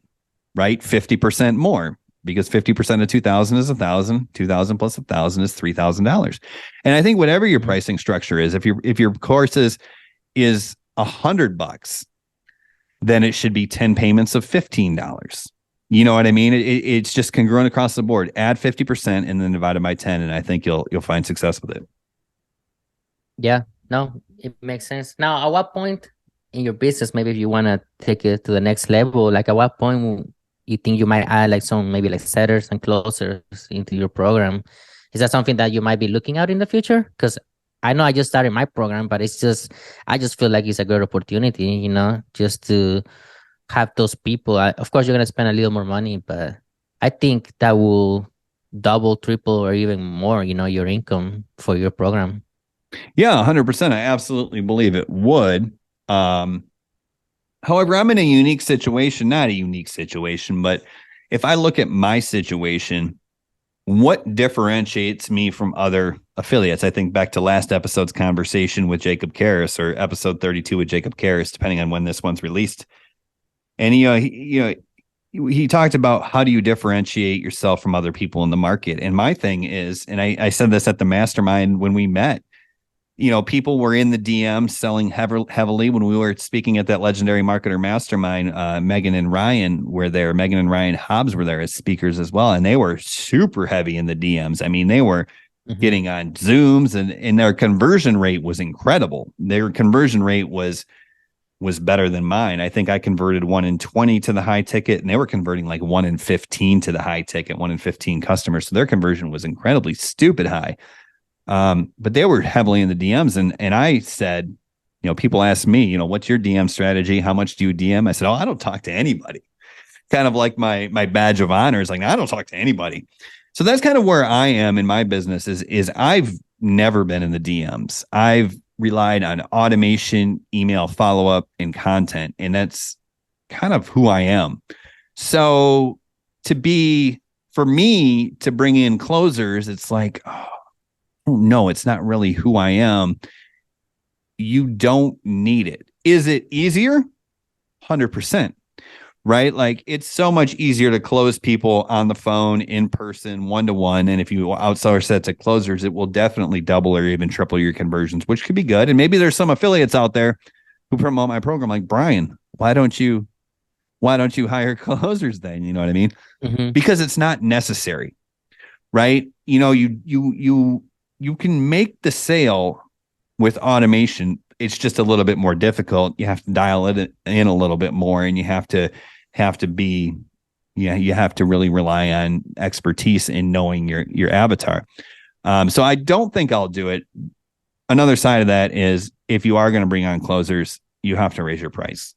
right? 50% more. Because 50% of 2,000 is 1,000, 2,000 plus 1,000 is $3,000. And I think whatever your pricing structure is, if your course is $100, then it should be 10 payments of $15. You know what I mean? It's just congruent across the board. Add 50% and then divide it by 10, and I think you'll find success with it. Yeah, no, it makes sense. Now, at what point in your business, maybe if you want to take it to the next level, like at what point you think you might add like some maybe like setters and closers into your program? Is that something that you might be looking at in the future? Because I know I just started my program, but I just feel like it's a good opportunity, just to have those people. Of course, you're going to spend a little more money, but I think that will double, triple, or even more, your income for your program. Yeah, 100%. I absolutely believe it would. However, I'm in a unique situation, not a unique situation, but if I look at my situation, what differentiates me from other affiliates? I think back to last episode's conversation with Jacob Karras, or episode 32 with Jacob Karras, depending on when this one's released. And, he talked about how do you differentiate yourself from other people in the market? And my thing is, and I said this at the mastermind when we met, people were in the DM selling heavily when we were speaking at that legendary marketer mastermind. Megan and Ryan were there. Megan and Ryan Hobbs were there as speakers as well. And they were super heavy in the DMs. I mean, they were getting on Zooms, and their conversion rate was incredible. Their conversion rate was was better than mine. I think I converted 1 in 20 to the high ticket, and they were converting like 1 in 15 to the high ticket, 1 in 15 customers. So their conversion was incredibly stupid high. But they were heavily in the DMs. And I said, people ask me, what's your DM strategy? How much do you DM? I said, I don't talk to anybody. Kind of like my badge of honor is like, I don't talk to anybody. So that's kind of where I am in my business is I've never been in the DMs. I've relied on automation, email follow-up, and content. And that's kind of who I am. So for me to bring in closers, it's like, no, it's not really who I am. You don't need it. Is it easier? 100%. Right? Like it's so much easier to close people on the phone, in person, one-to-one. And if you outsource sets of closers, it will definitely double or even triple your conversions, which could be good. And maybe there's some affiliates out there who promote my program like, Brian, why don't you hire closers then? You know what I mean? Mm-hmm. Because it's not necessary, right? You can make the sale with automation. It's just a little bit more difficult. You have to dial it in a little bit more, and you have to really rely on expertise in knowing your avatar. So I don't think I'll do it. Another side of that is if you are going to bring on closers, you have to raise your price.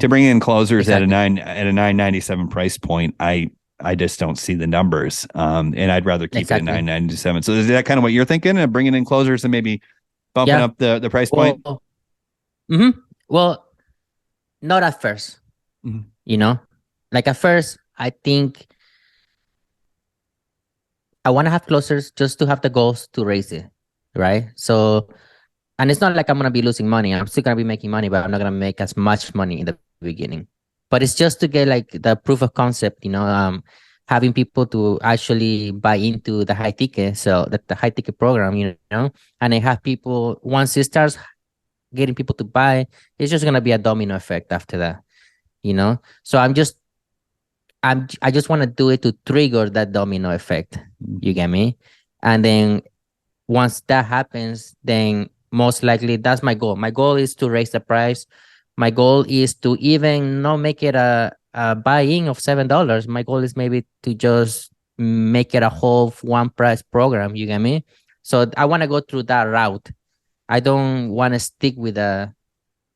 To bring in closers at a $997 price point, I just don't see the numbers. And I'd rather keep it at $997. So is that kind of what you're thinking, of bringing in closers and maybe bumping up the price point? Well, not at first. Mm-hmm. Like at first, I think I want to have closers just to have the goals to raise it, right? So, and it's not like I'm going to be losing money. I'm still going to be making money, but I'm not going to make as much money in the beginning. But it's just to get like the proof of concept, having people to actually buy into the high ticket, so the high ticket program, and I have people, once it starts getting people to buy, it's just going to be a domino effect after that, So I just want to do it to trigger that domino effect. You get me? And then once that happens, then most likely that's my goal. My goal is to raise the price. My goal is to even not make it a buy-in of $7. My goal is maybe to just make it a whole one price program. You get me? So I want to go through that route. I don't want to stick with a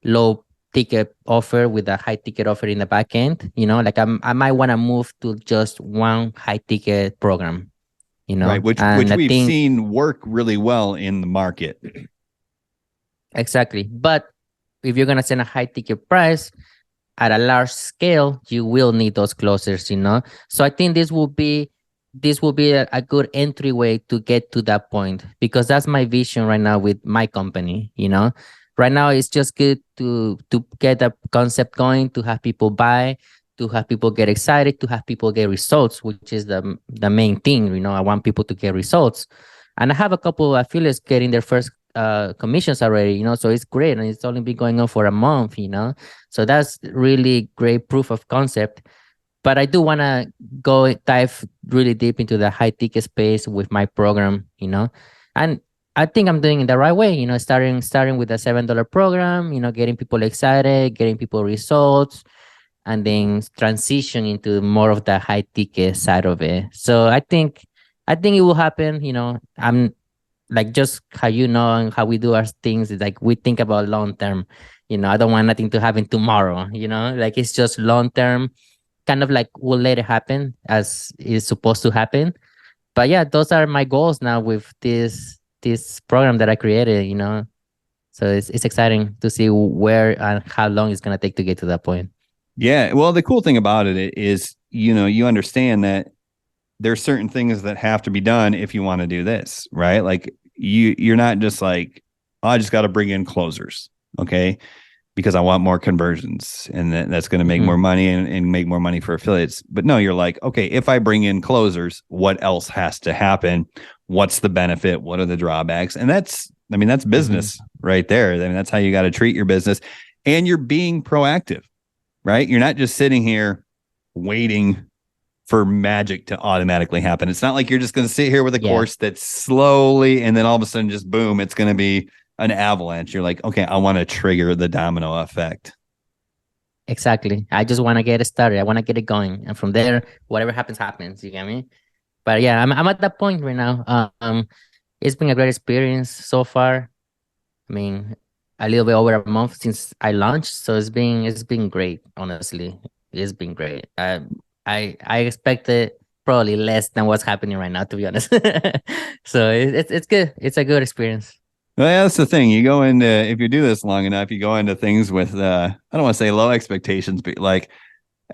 low ticket offer with a high ticket offer in the back end. Like I might want to move to just one high ticket program. Right, which we've seen work really well in the market. Exactly. But if you're gonna send a high ticket price at a large scale, you will need those closers, So I think this will be a good entryway to get to that point, because that's my vision right now with my company. Right now it's just good to get the concept going, to have people buy, to have people get excited, to have people get results, which is the main thing. I want people to get results, and I have a couple of affiliates getting their first commissions already, so it's great, and it's only been going on for a month, so that's really great proof of concept. But I do want to dive really deep into the high ticket space with my program, and I think I'm doing it the right way, starting with a $7 program, getting people excited, getting people results, and then transition into more of the high ticket side of it. So I think it will happen. I'm like, just how and how we do our things is like we think about long term. I don't want nothing to happen tomorrow. Like it's just long term, kind of like we'll let it happen as it's supposed to happen. But yeah, those are my goals now with this program that I created. So it's exciting to see where and how long it's gonna take to get to that point. Yeah, well, the cool thing about it is, you understand that there's certain things that have to be done if you want to do this, right? Like you're not just like, I just got to bring in closers, okay, because I want more conversions, and that's going to make more money and make more money for affiliates. But no, you're like, okay, if I bring in closers, what else has to happen? What's the benefit? What are the drawbacks? And that's business right there. That's how you got to treat your business, and you're being proactive. Right? You're not just sitting here waiting for magic to automatically happen. It's not like you're just going to sit here with a course that's slowly, and then all of a sudden just boom, it's going to be an avalanche. You're like, okay, I want to trigger the domino effect. Exactly. I just want to get it started. I want to get it going, and from there, whatever happens, happens. You get me? But yeah, I'm at that point right now. It's been a great experience so far. I mean, a little bit over a month since I launched, so it's been great. Honestly, it's been great. I expected probably less than what's happening right now, to be honest. So it's good. It's a good experience. Well, yeah, that's the thing. You go into, if you do this long enough, you go into things with I don't want to say low expectations, but like,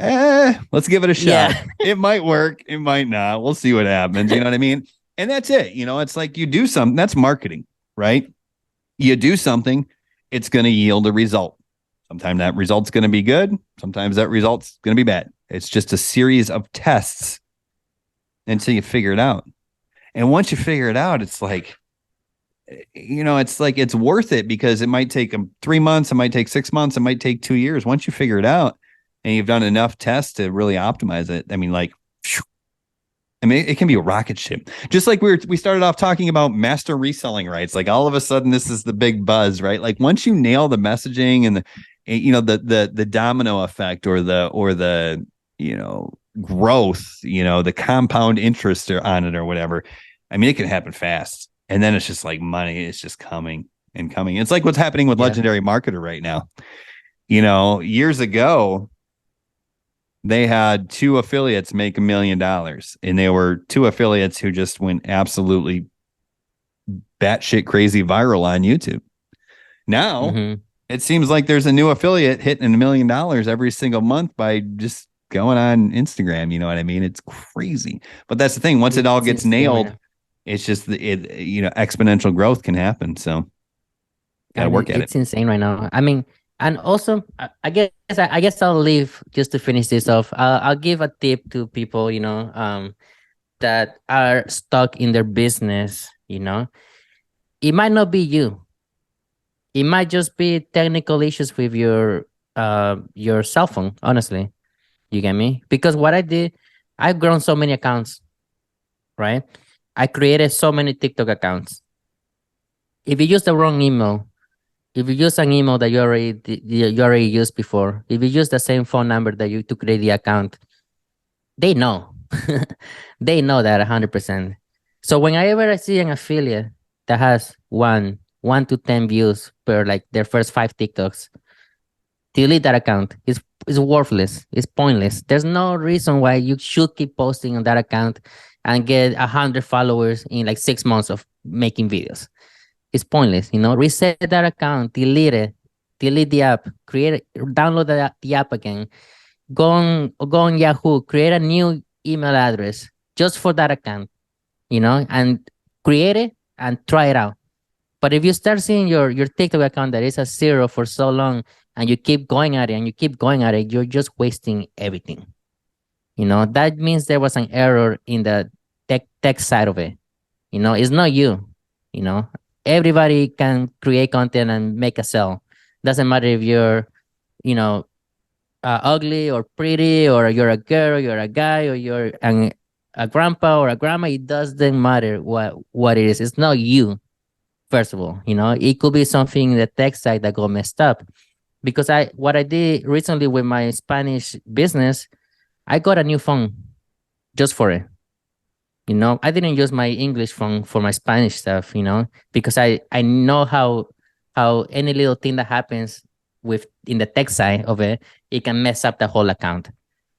let's give it a shot. Yeah. It might work, it might not. We'll see what happens. You know what I mean? And that's it. It's like you do something, that's marketing, right? You do something, it's going to yield a result. Sometimes that result's going to be good, sometimes that result's going to be bad. It's just a series of tests until you figure it out. And once you figure it out, it's like, it's like it's worth it because it might take 3 months, it might take 6 months, it might take 2 years. Once you figure it out and you've done enough tests to really optimize it, I mean, like, it can be a rocket ship. Just like we started off talking about master reselling rights. Like all of a sudden, this is the big buzz, right? Like once you nail the messaging and the domino effect or the growth, the compound interest on it or whatever. I mean, it can happen fast. And then it's just like money is just coming and coming. It's like what's happening with Legendary Marketer right now. Years ago, they had 2 affiliates make $1 million, and they were 2 affiliates who just went absolutely batshit crazy viral on YouTube. Now, it seems like there's a new affiliate hitting $1 million every single month by just going on Instagram. You know what I mean? It's crazy. But that's the thing. Once it all gets nailed, it's just exponential growth can happen. So gotta work at it. It's insane right now. I mean, and also, I guess I'll leave just to finish this off. I'll give a tip to people, that are stuck in their business. It might not be you. It might just be technical issues with your cell phone. Honestly, you get me? Because what I did, I've grown so many accounts, right? I created so many TikTok accounts. If you use the wrong email, if you use an email that you already used before, if you use the same phone number that you to create the account, they know. They know that 100%. So whenever I see an affiliate that has 1 to 10 views per like their first 5 TikToks, delete that account. It's worthless. It's pointless. There's no reason why you should keep posting on that account and get 100 followers in like 6 months of making videos. It's pointless, reset that account, delete it, delete the app, download the app again, go on Yahoo, create a new email address just for that account, and create it and try it out. But if you start seeing your TikTok account that is a 0 for so long and you keep going at it, you're just wasting everything. That means there was an error in the tech side of it. It's not you. Everybody can create content and make a sell. Doesn't matter if you're, ugly or pretty, or you're a girl, you're a guy, or you're a grandpa or a grandma. It doesn't matter what it is. It's not you. First of all, it could be something in the tech side that got messed up. Because what I did recently with my Spanish business, I got a new phone just for it. I didn't use my English phone for my Spanish stuff, because I know how any little thing that happens in the tech side of it can mess up the whole account,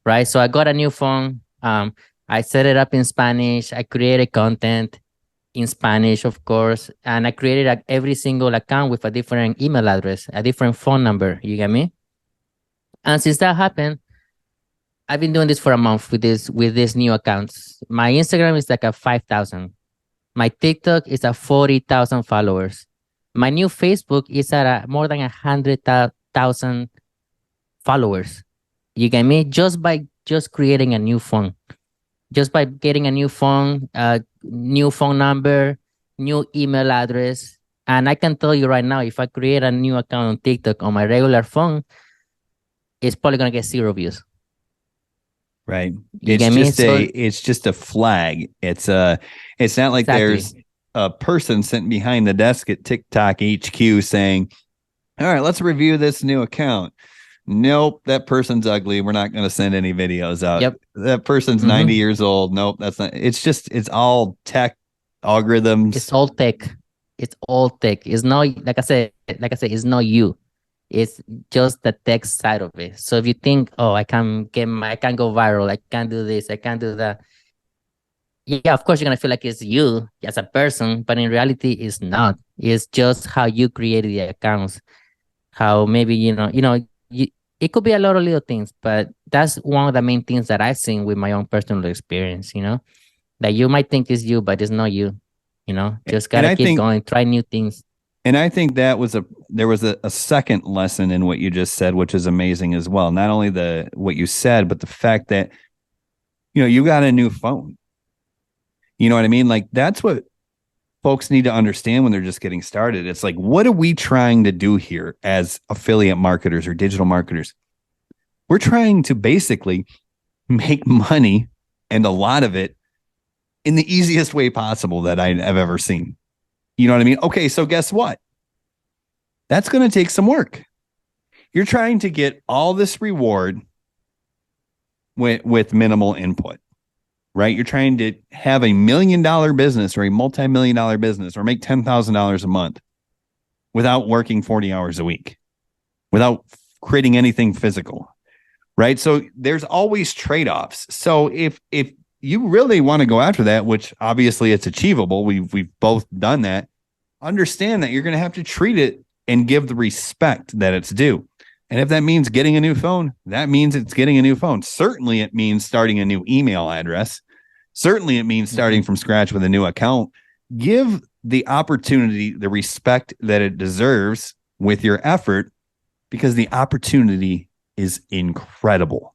right? So I got a new phone. I set it up in Spanish. I created content in Spanish, of course, and I created every single account with a different email address, a different phone number. You get me? And since that happened, I've been doing this for a month with these new accounts. My Instagram is like a 5,000. My TikTok is at 40,000 followers. My new Facebook is at more than 100,000 followers. You get me? Just by creating a new phone, just by getting a new phone number, new email address. And I can tell you right now, if I create a new account on TikTok on my regular phone, it's probably gonna get 0 views. Right. It's just a flag. It's not like there's a person sitting behind the desk at TikTok HQ saying, all right, let's review this new account. Nope, that person's ugly. We're not going to send any videos out. Yep. That person's 90 Mm-hmm. years old. Nope, that's not. It's just, it's all tech It's algorithms. all tech. It's all tech. It's not like I said, it's not you. It's just the tech side of it. So if you think, oh, I can go viral, I can't do this, I can't do that. Yeah, of course you're gonna feel like it's you as a person, but in reality, it's not. It's just how you created the accounts. How maybe it could be a lot of little things, but that's one of the main things that I've seen with my own personal experience. That you might think it's you, but it's not you. Just And gotta I keep think, going, try new things. and I think that was there was a second lesson in what you just said, which is amazing as well. Not only the what you said, but the fact that, you got a new phone. You know what I mean? Like that's what folks need to understand when they're just getting started. It's like, what are we trying to do here as affiliate marketers or digital marketers? We're trying to basically make money, and a lot of it in the easiest way possible that I've ever seen. You know what I mean? Okay, so guess what? That's going to take some work. You're trying to get all this reward with minimal input, right? You're trying to have $1 million business or a multi-million-dollar business or make $10,000 a month without working 40 hours a week, without creating anything physical, right? So there's always trade-offs. So if you really want to go after that, which obviously it's achievable, we've both done that, understand that you're going to have to treat it and give the respect that it's due. And if that means getting a new phone, that means it's getting a new phone. Certainly it means starting a new email address. Certainly it means starting from scratch with a new account. Give the opportunity the respect that it deserves with your effort, because the opportunity is incredible.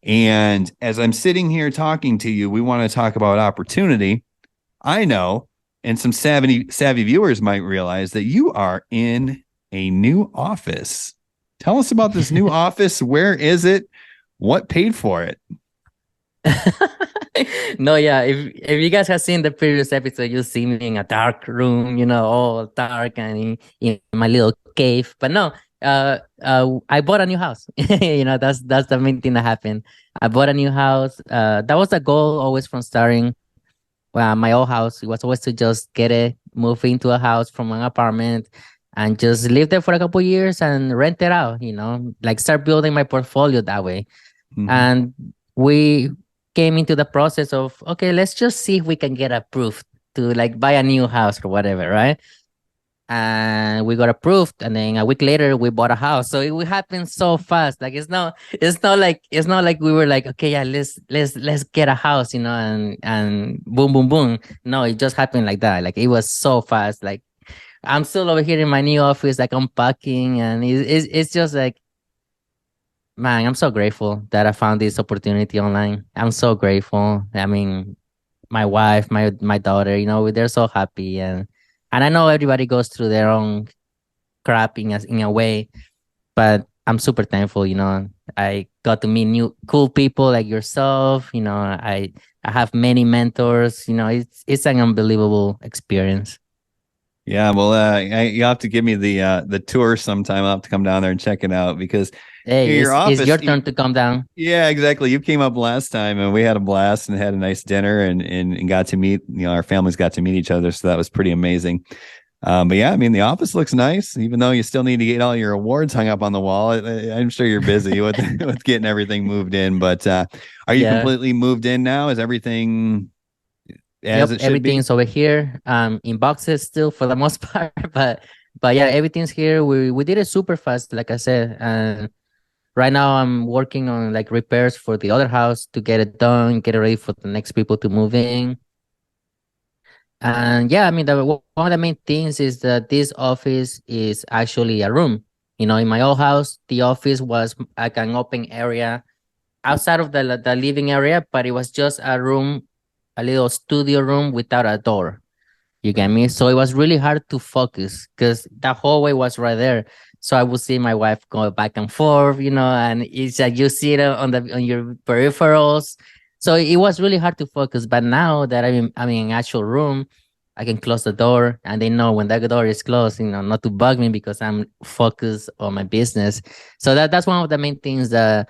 And as I'm sitting here talking to you, we want to talk about opportunity. I know, and some savvy viewers might realize that you are in a new office. Tell us about this new office. Where is it? What paid for it? No, yeah. If you guys have seen the previous episode, you see me in a dark room, all dark and in my little cave. But no, I bought a new house. That's the main thing that happened. I bought a new house. That was the goal always from starting. My old house. It was always to just move into a house from an apartment, and just live there for a couple years and rent it out. Like start building my portfolio that way. Mm-hmm. And we came into the process of, okay, let's just see if we can get approved to like buy a new house or whatever, right? And we got approved, and then a week later we bought a house. So it happened so fast. Like it's not like we were like, okay, yeah, let's get a house, and boom, boom, boom. No, it just happened like that. Like it was so fast. Like I'm still over here in my new office, like unpacking, and it's just like, man, I'm so grateful that I found this opportunity online. I'm so grateful. I mean, my wife, my daughter, they're so happy, and I know everybody goes through their own crap in a way, but I'm super thankful. I got to meet new cool people like yourself. I have many mentors. It's an unbelievable experience. Yeah, well, you have to give me the tour sometime. I'll have to come down there and check it out, because Hey, your it's office. your turn to come down. Yeah, exactly. You came up last time and we had a blast and had a nice dinner, and got to meet, our families got to meet each other. So that was pretty amazing. But yeah, I mean, the office looks nice, even though you still need to get all your awards hung up on the wall. I'm sure you're busy with with getting everything moved in. But are you Yeah. completely moved in now? Is everything as Yep, it should be? everything's over here. In boxes still for the most part, but yeah, everything's here. We did it super fast, like I said. And right now I'm working on like repairs for the other house to get it done, get it ready for the next people to move in. And yeah, I mean, one of the main things is that this office is actually a room. In my old house, the office was like an open area outside of the living area, but it was just a room, a little studio room without a door. You get me? So it was really hard to focus because the hallway was right there. So I would see my wife go back and forth, and it's like you see it on your peripherals. So it was really hard to focus. But now that I'm in an actual room, I can close the door, and they know when that door is closed, not to bug me because I'm focused on my business. So that's one of the main things that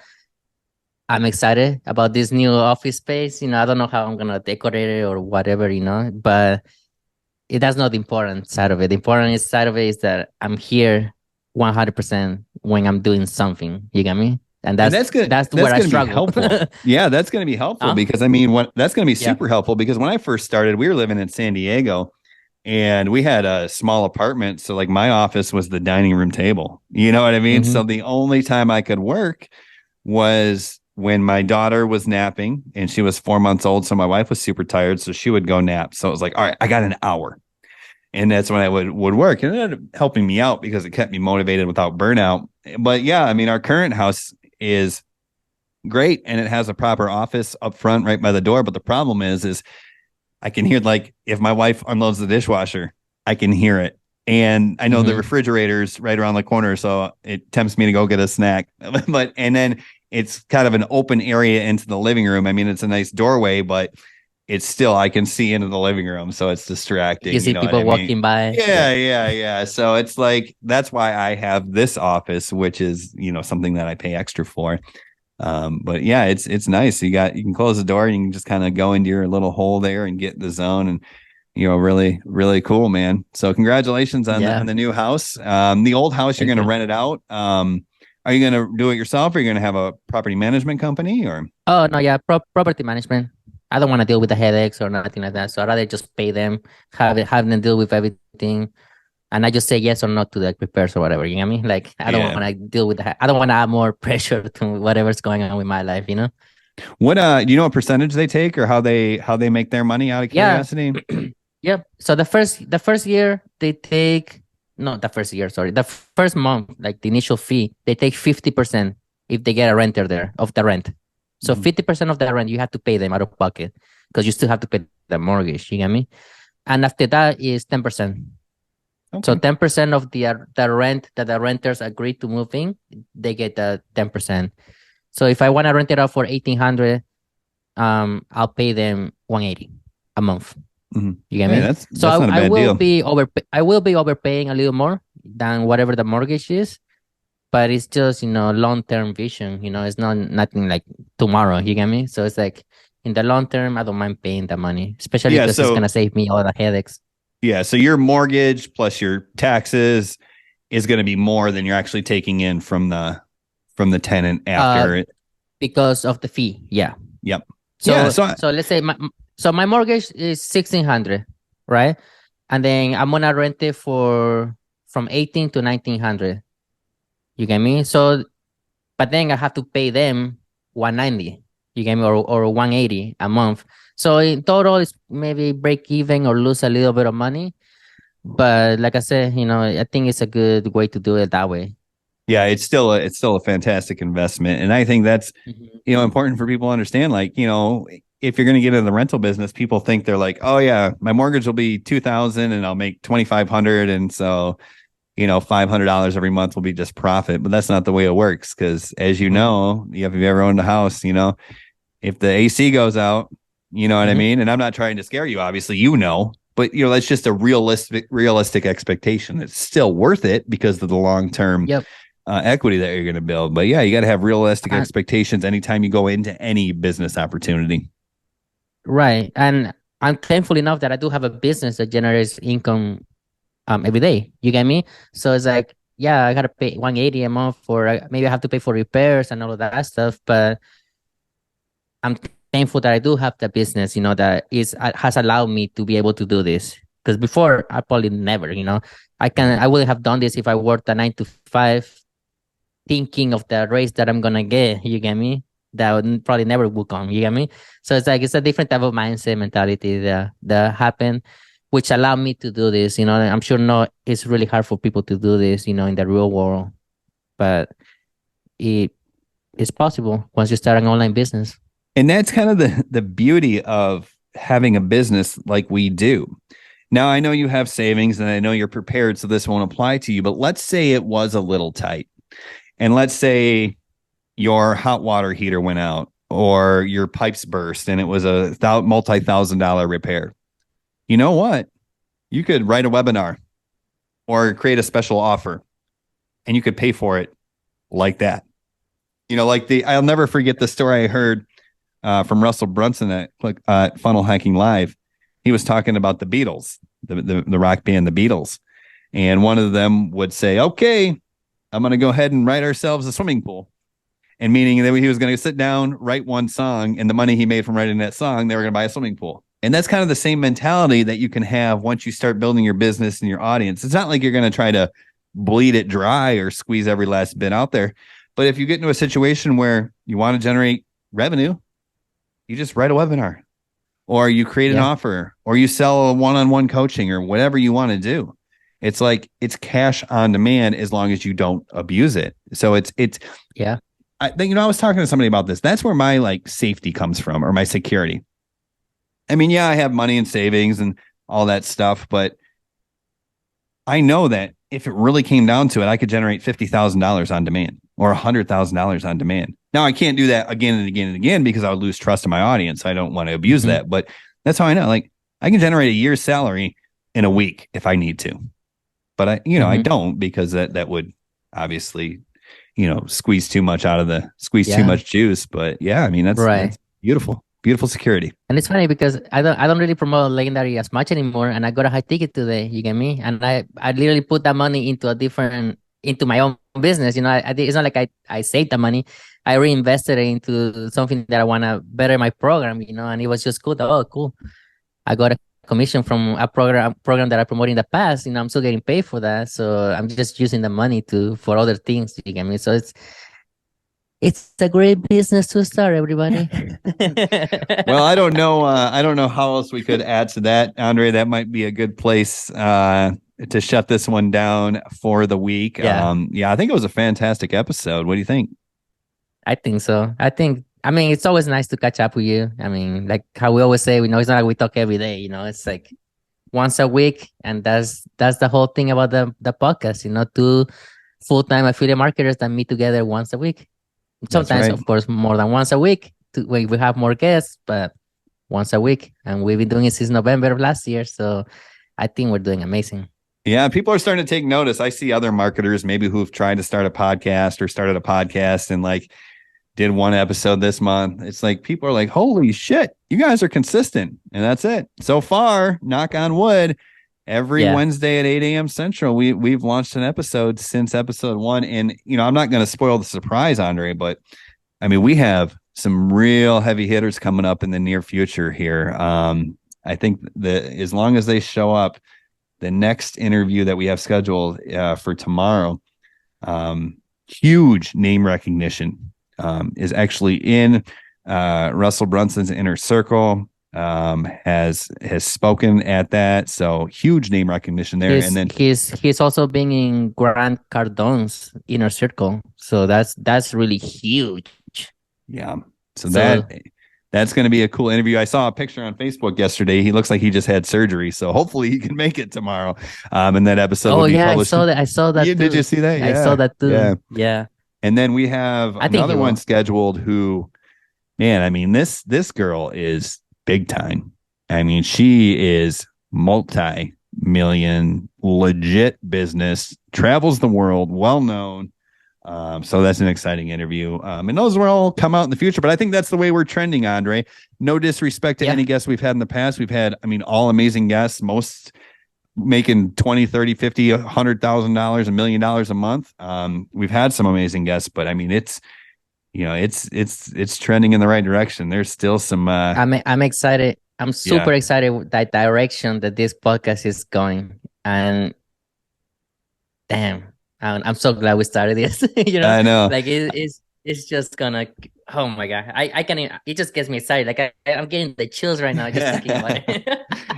I'm excited about this new office space. I don't know how I'm gonna decorate it or whatever, but that's not the important side of it. The important side of it is that I'm here 100% when I'm doing something. You get me? And And that's that's where I gonna be struggle. helpful. Yeah, that's gonna be helpful Huh? because I mean, what that's gonna be Yeah. super helpful because when I first started, we were living in San Diego and we had a small apartment. So like my office was the dining room table. You know what I mean? Mm-hmm. So the only time I could work was when my daughter was napping and she was 4 months old. So my wife was super tired. So she would go nap. So it was like, all right, I got an hour. And that's when I would work. And it ended up helping me out because it kept me motivated without burnout. But yeah, I mean, our current house is great and it has a proper office up front right by the door. But the problem is I can hear, like, if my wife unloads the dishwasher, I can hear it. And I know the Mm-hmm. refrigerator's right around the corner, so it tempts me to go get a snack. But and then it's kind of an open area into the living room. I mean, it's a nice doorway, but it's still, I can see into the living room, so it's You distracting. You see know what I people mean? walking by. Yeah, Yeah. yeah. So it's like that's why I have this office, which is, something that I pay extra for. But yeah, it's nice. You can close the door and you can just kind of go into your little hole there and get in the zone, and really, really cool, man. So congratulations on Yeah. the new house. The old house, you're Thank gonna you. rent it out. Are you gonna do it yourself, or are you gonna have a property management company, or Oh no, yeah, property management. I don't want to deal with the headaches or nothing like that. So I'd rather just pay them, have them deal with everything, and I just say yes or no to the repairs or whatever. You know what I mean? Like I don't yeah. want to deal with I don't want to add more pressure to whatever's going on with my life. What do you know what percentage they take, or how they make their money, out of Yeah. curiosity? Yeah. So the first year they take no the first year, sorry. The first month, like the initial fee, they take 50% if they get a renter there of the rent. So Mhm. 50% of the rent you have to pay them out of pocket because you still have to pay the mortgage, you get me? And after that is 10%. So Okay. 10% of the rent that the renters agree to move in, they get the 10%. So if I want to rent it out for 1,800, I'll pay them 180 a month. Mhm. You get Hey, me? So that's not a I bad will deal. be I will be overpaying a little more than whatever the mortgage is, but it's just long term vision. It's not nothing like tomorrow. You get me? So it's like in the long term, I don't mind paying the money, especially Yeah. because it's So gonna save me all the headaches. yeah. So your mortgage plus your taxes is going to be more than you're actually taking in from the tenant Uh, after it. because of the fee. Yeah. Yep. Yeah. So So so let's say my mortgage is 1,600, right? And then I'm gonna rent it for from 18 to 1,900. You get me? So but then I have to pay them 190. You get me? Or 180 a month. So in total, it's maybe break even or lose a little bit of money. But like I said, I think it's a good way to do it that way. yeah, it's still a fantastic investment, and I think that's Mhm. important for people to understand. Like, if you're going to get into the rental business, people think they're like, oh yeah, my mortgage will be 2,000 and I'll make 2,500, and so $500 every month will be just profit. But that's not the way it works because, as you Mhm. know, if you've ever owned a house, if the AC goes out, you know what I Mhm. mean? And I'm not trying to scare you, obviously, but that's just a realistic expectation. It's still worth it because of the long-term Yep. equity that you're going to build. But yeah, you got to have realistic And expectations anytime you go into any business opportunity. right. And I'm thankful enough that I do have a business that generates income every day. You get me? So it's like, yeah, I gotta pay 180 a month for maybe I have to pay for repairs and all of that stuff, but I'm thankful that I do have the business, that has allowed me to be able to do this. Because before I probably never, I wouldn't have done this if I worked a 9 to 5, thinking of the raise that I'm gonna get. You get me? That probably never will come. You get me? So it's like it's a different type of mindset mentality that happened, which allowed me to do this. I'm sure no, it's really hard for people to do this. In the real world, but it is possible once you start an online business. And that's kind of the beauty of having a business like we do. Now, I know you have savings and I know you're prepared, so this won't apply to you, but let's say it was a little tight. And let's say your hot water heater went out or your pipes burst and it was a multi-thousand-dollar repair. You know what? You could write a webinar or create a special offer, and you could pay for it like that. I'll never forget the story I heard from Russell Brunson at Funnel Hacking Live. He was talking about the Beatles, the rock band, the Beatles. And one of them would say, okay, I'm going to go ahead and write ourselves a swimming pool. And meaning that he was going to sit down, write one song, and the money he made from writing that song, they were going to buy a swimming pool. And that's kind of the same mentality that you can have once you start building your business and your audience. It's not like you're going to try to bleed it dry or squeeze every last bit out there. But if you get into a situation where you want to generate revenue, you just write a webinar, or you create an offer, or you sell a one-on-one coaching, or whatever you want to do. It's like it's cash on demand as long as you don't abuse it. So it's I think, I was talking to somebody about this. That's where my like safety comes from, or my security. I mean, yeah, I have money and savings and all that stuff, but I know that if it really came down to it, I could generate $50,000 on demand or $100,000 on demand. Now, I can't do that again and again and again because I would lose trust in my audience. I don't want to abuse that, but that's how I know. Like, I can generate a year's salary in a week if I need to, but I don't, because that would obviously, squeeze too much too much juice. But yeah, I mean, that's beautiful. Beautiful security. And it's funny because I don't really promote Legendary as much anymore, and I got a high ticket today. You get me? And I literally put that money into my own business. It's not like I saved the money. I reinvested it into something that I want to better my program. And it was just cool. Oh, cool! I got a commission from a program that I promoted in the past. I'm still getting paid for that, so I'm just using the money for other things. You get me? So it's a great business to start, everybody. Well, I don't know. I don't know how else we could add to that, Andrei. That might be a good place to shut this one down for the week. Yeah. I think it was a fantastic episode. What do you think? I think so. I mean, it's always nice to catch up with you. I mean, like how we always say, it's not like we talk every day. It's like once a week, and that's the whole thing about the podcast. Two full-time affiliate marketers that meet together once a week. Sometimes, of course, more than once a week. We have more guests, but once a week. And we've been doing it since November of last year. So I think we're doing amazing. Yeah, people are starting to take notice. I see other marketers maybe who've tried to start a podcast or started a podcast and like did one episode this month. It's like people are like, holy shit, you guys are consistent. And that's it. So far, knock on wood, every Wednesday at 8 a.m. Central, we've launched an episode since episode 1. And, I'm not going to spoil the surprise, Andrei, but I mean, we have some real heavy hitters coming up in the near future here. I think that as long as they show up, the next interview that we have scheduled for tomorrow, huge name recognition, is actually in Russell Brunson's inner circle. Has spoken at that, so huge name recognition there. And then he's also been in Grant Cardone's inner circle, so that's really huge. Yeah, so that's going to be a cool interview. I saw a picture on Facebook yesterday. He looks like he just had surgery, so hopefully he can make it tomorrow. And that episode will be published. I saw that. Did you see that? I saw that too. Yeah. And then we have another one scheduled who, man, I mean, this girl is big time. I mean, she is multi-million, legit business, travels the world, well-known. So that's an exciting interview. And those will all come out in the future, but I think that's the way we're trending, Andrei. No disrespect to any guests we've had in the past. We've had, all amazing guests, most making 20, 30, 50, $100,000, $1 million a month. We've had some amazing guests, but I mean, it's trending in the right direction. There's still some, I'm excited. I'm super excited with that direction that this podcast is going. And damn, I'm so glad we started this. I know. Like it's just gonna. Oh my god, I can't even. It just gets me excited. Like I'm getting the chills right now just thinking about it.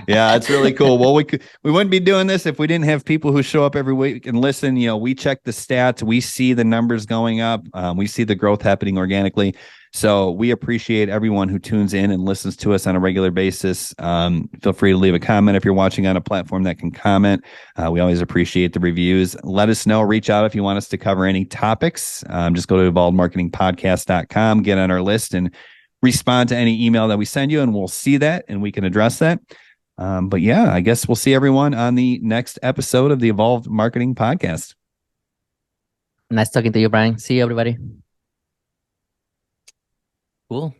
Yeah, it's really cool. Well, we wouldn't be doing this if we didn't have people who show up every week and listen. We check the stats, we see the numbers going up, we see the growth happening organically. So we appreciate everyone who tunes in and listens to us on a regular basis. Feel free to leave a comment if you're watching on a platform that can comment. We always appreciate the reviews. Let us know. Reach out if you want us to cover any topics. Just go to evolvedmarketingpodcast.com, get on our list, and respond to any email that we send you, and we'll see that and we can address that. But yeah, I guess we'll see everyone on the next episode of the Evolved Marketing Podcast. Nice talking to you, Brian. See you, everybody. Cool.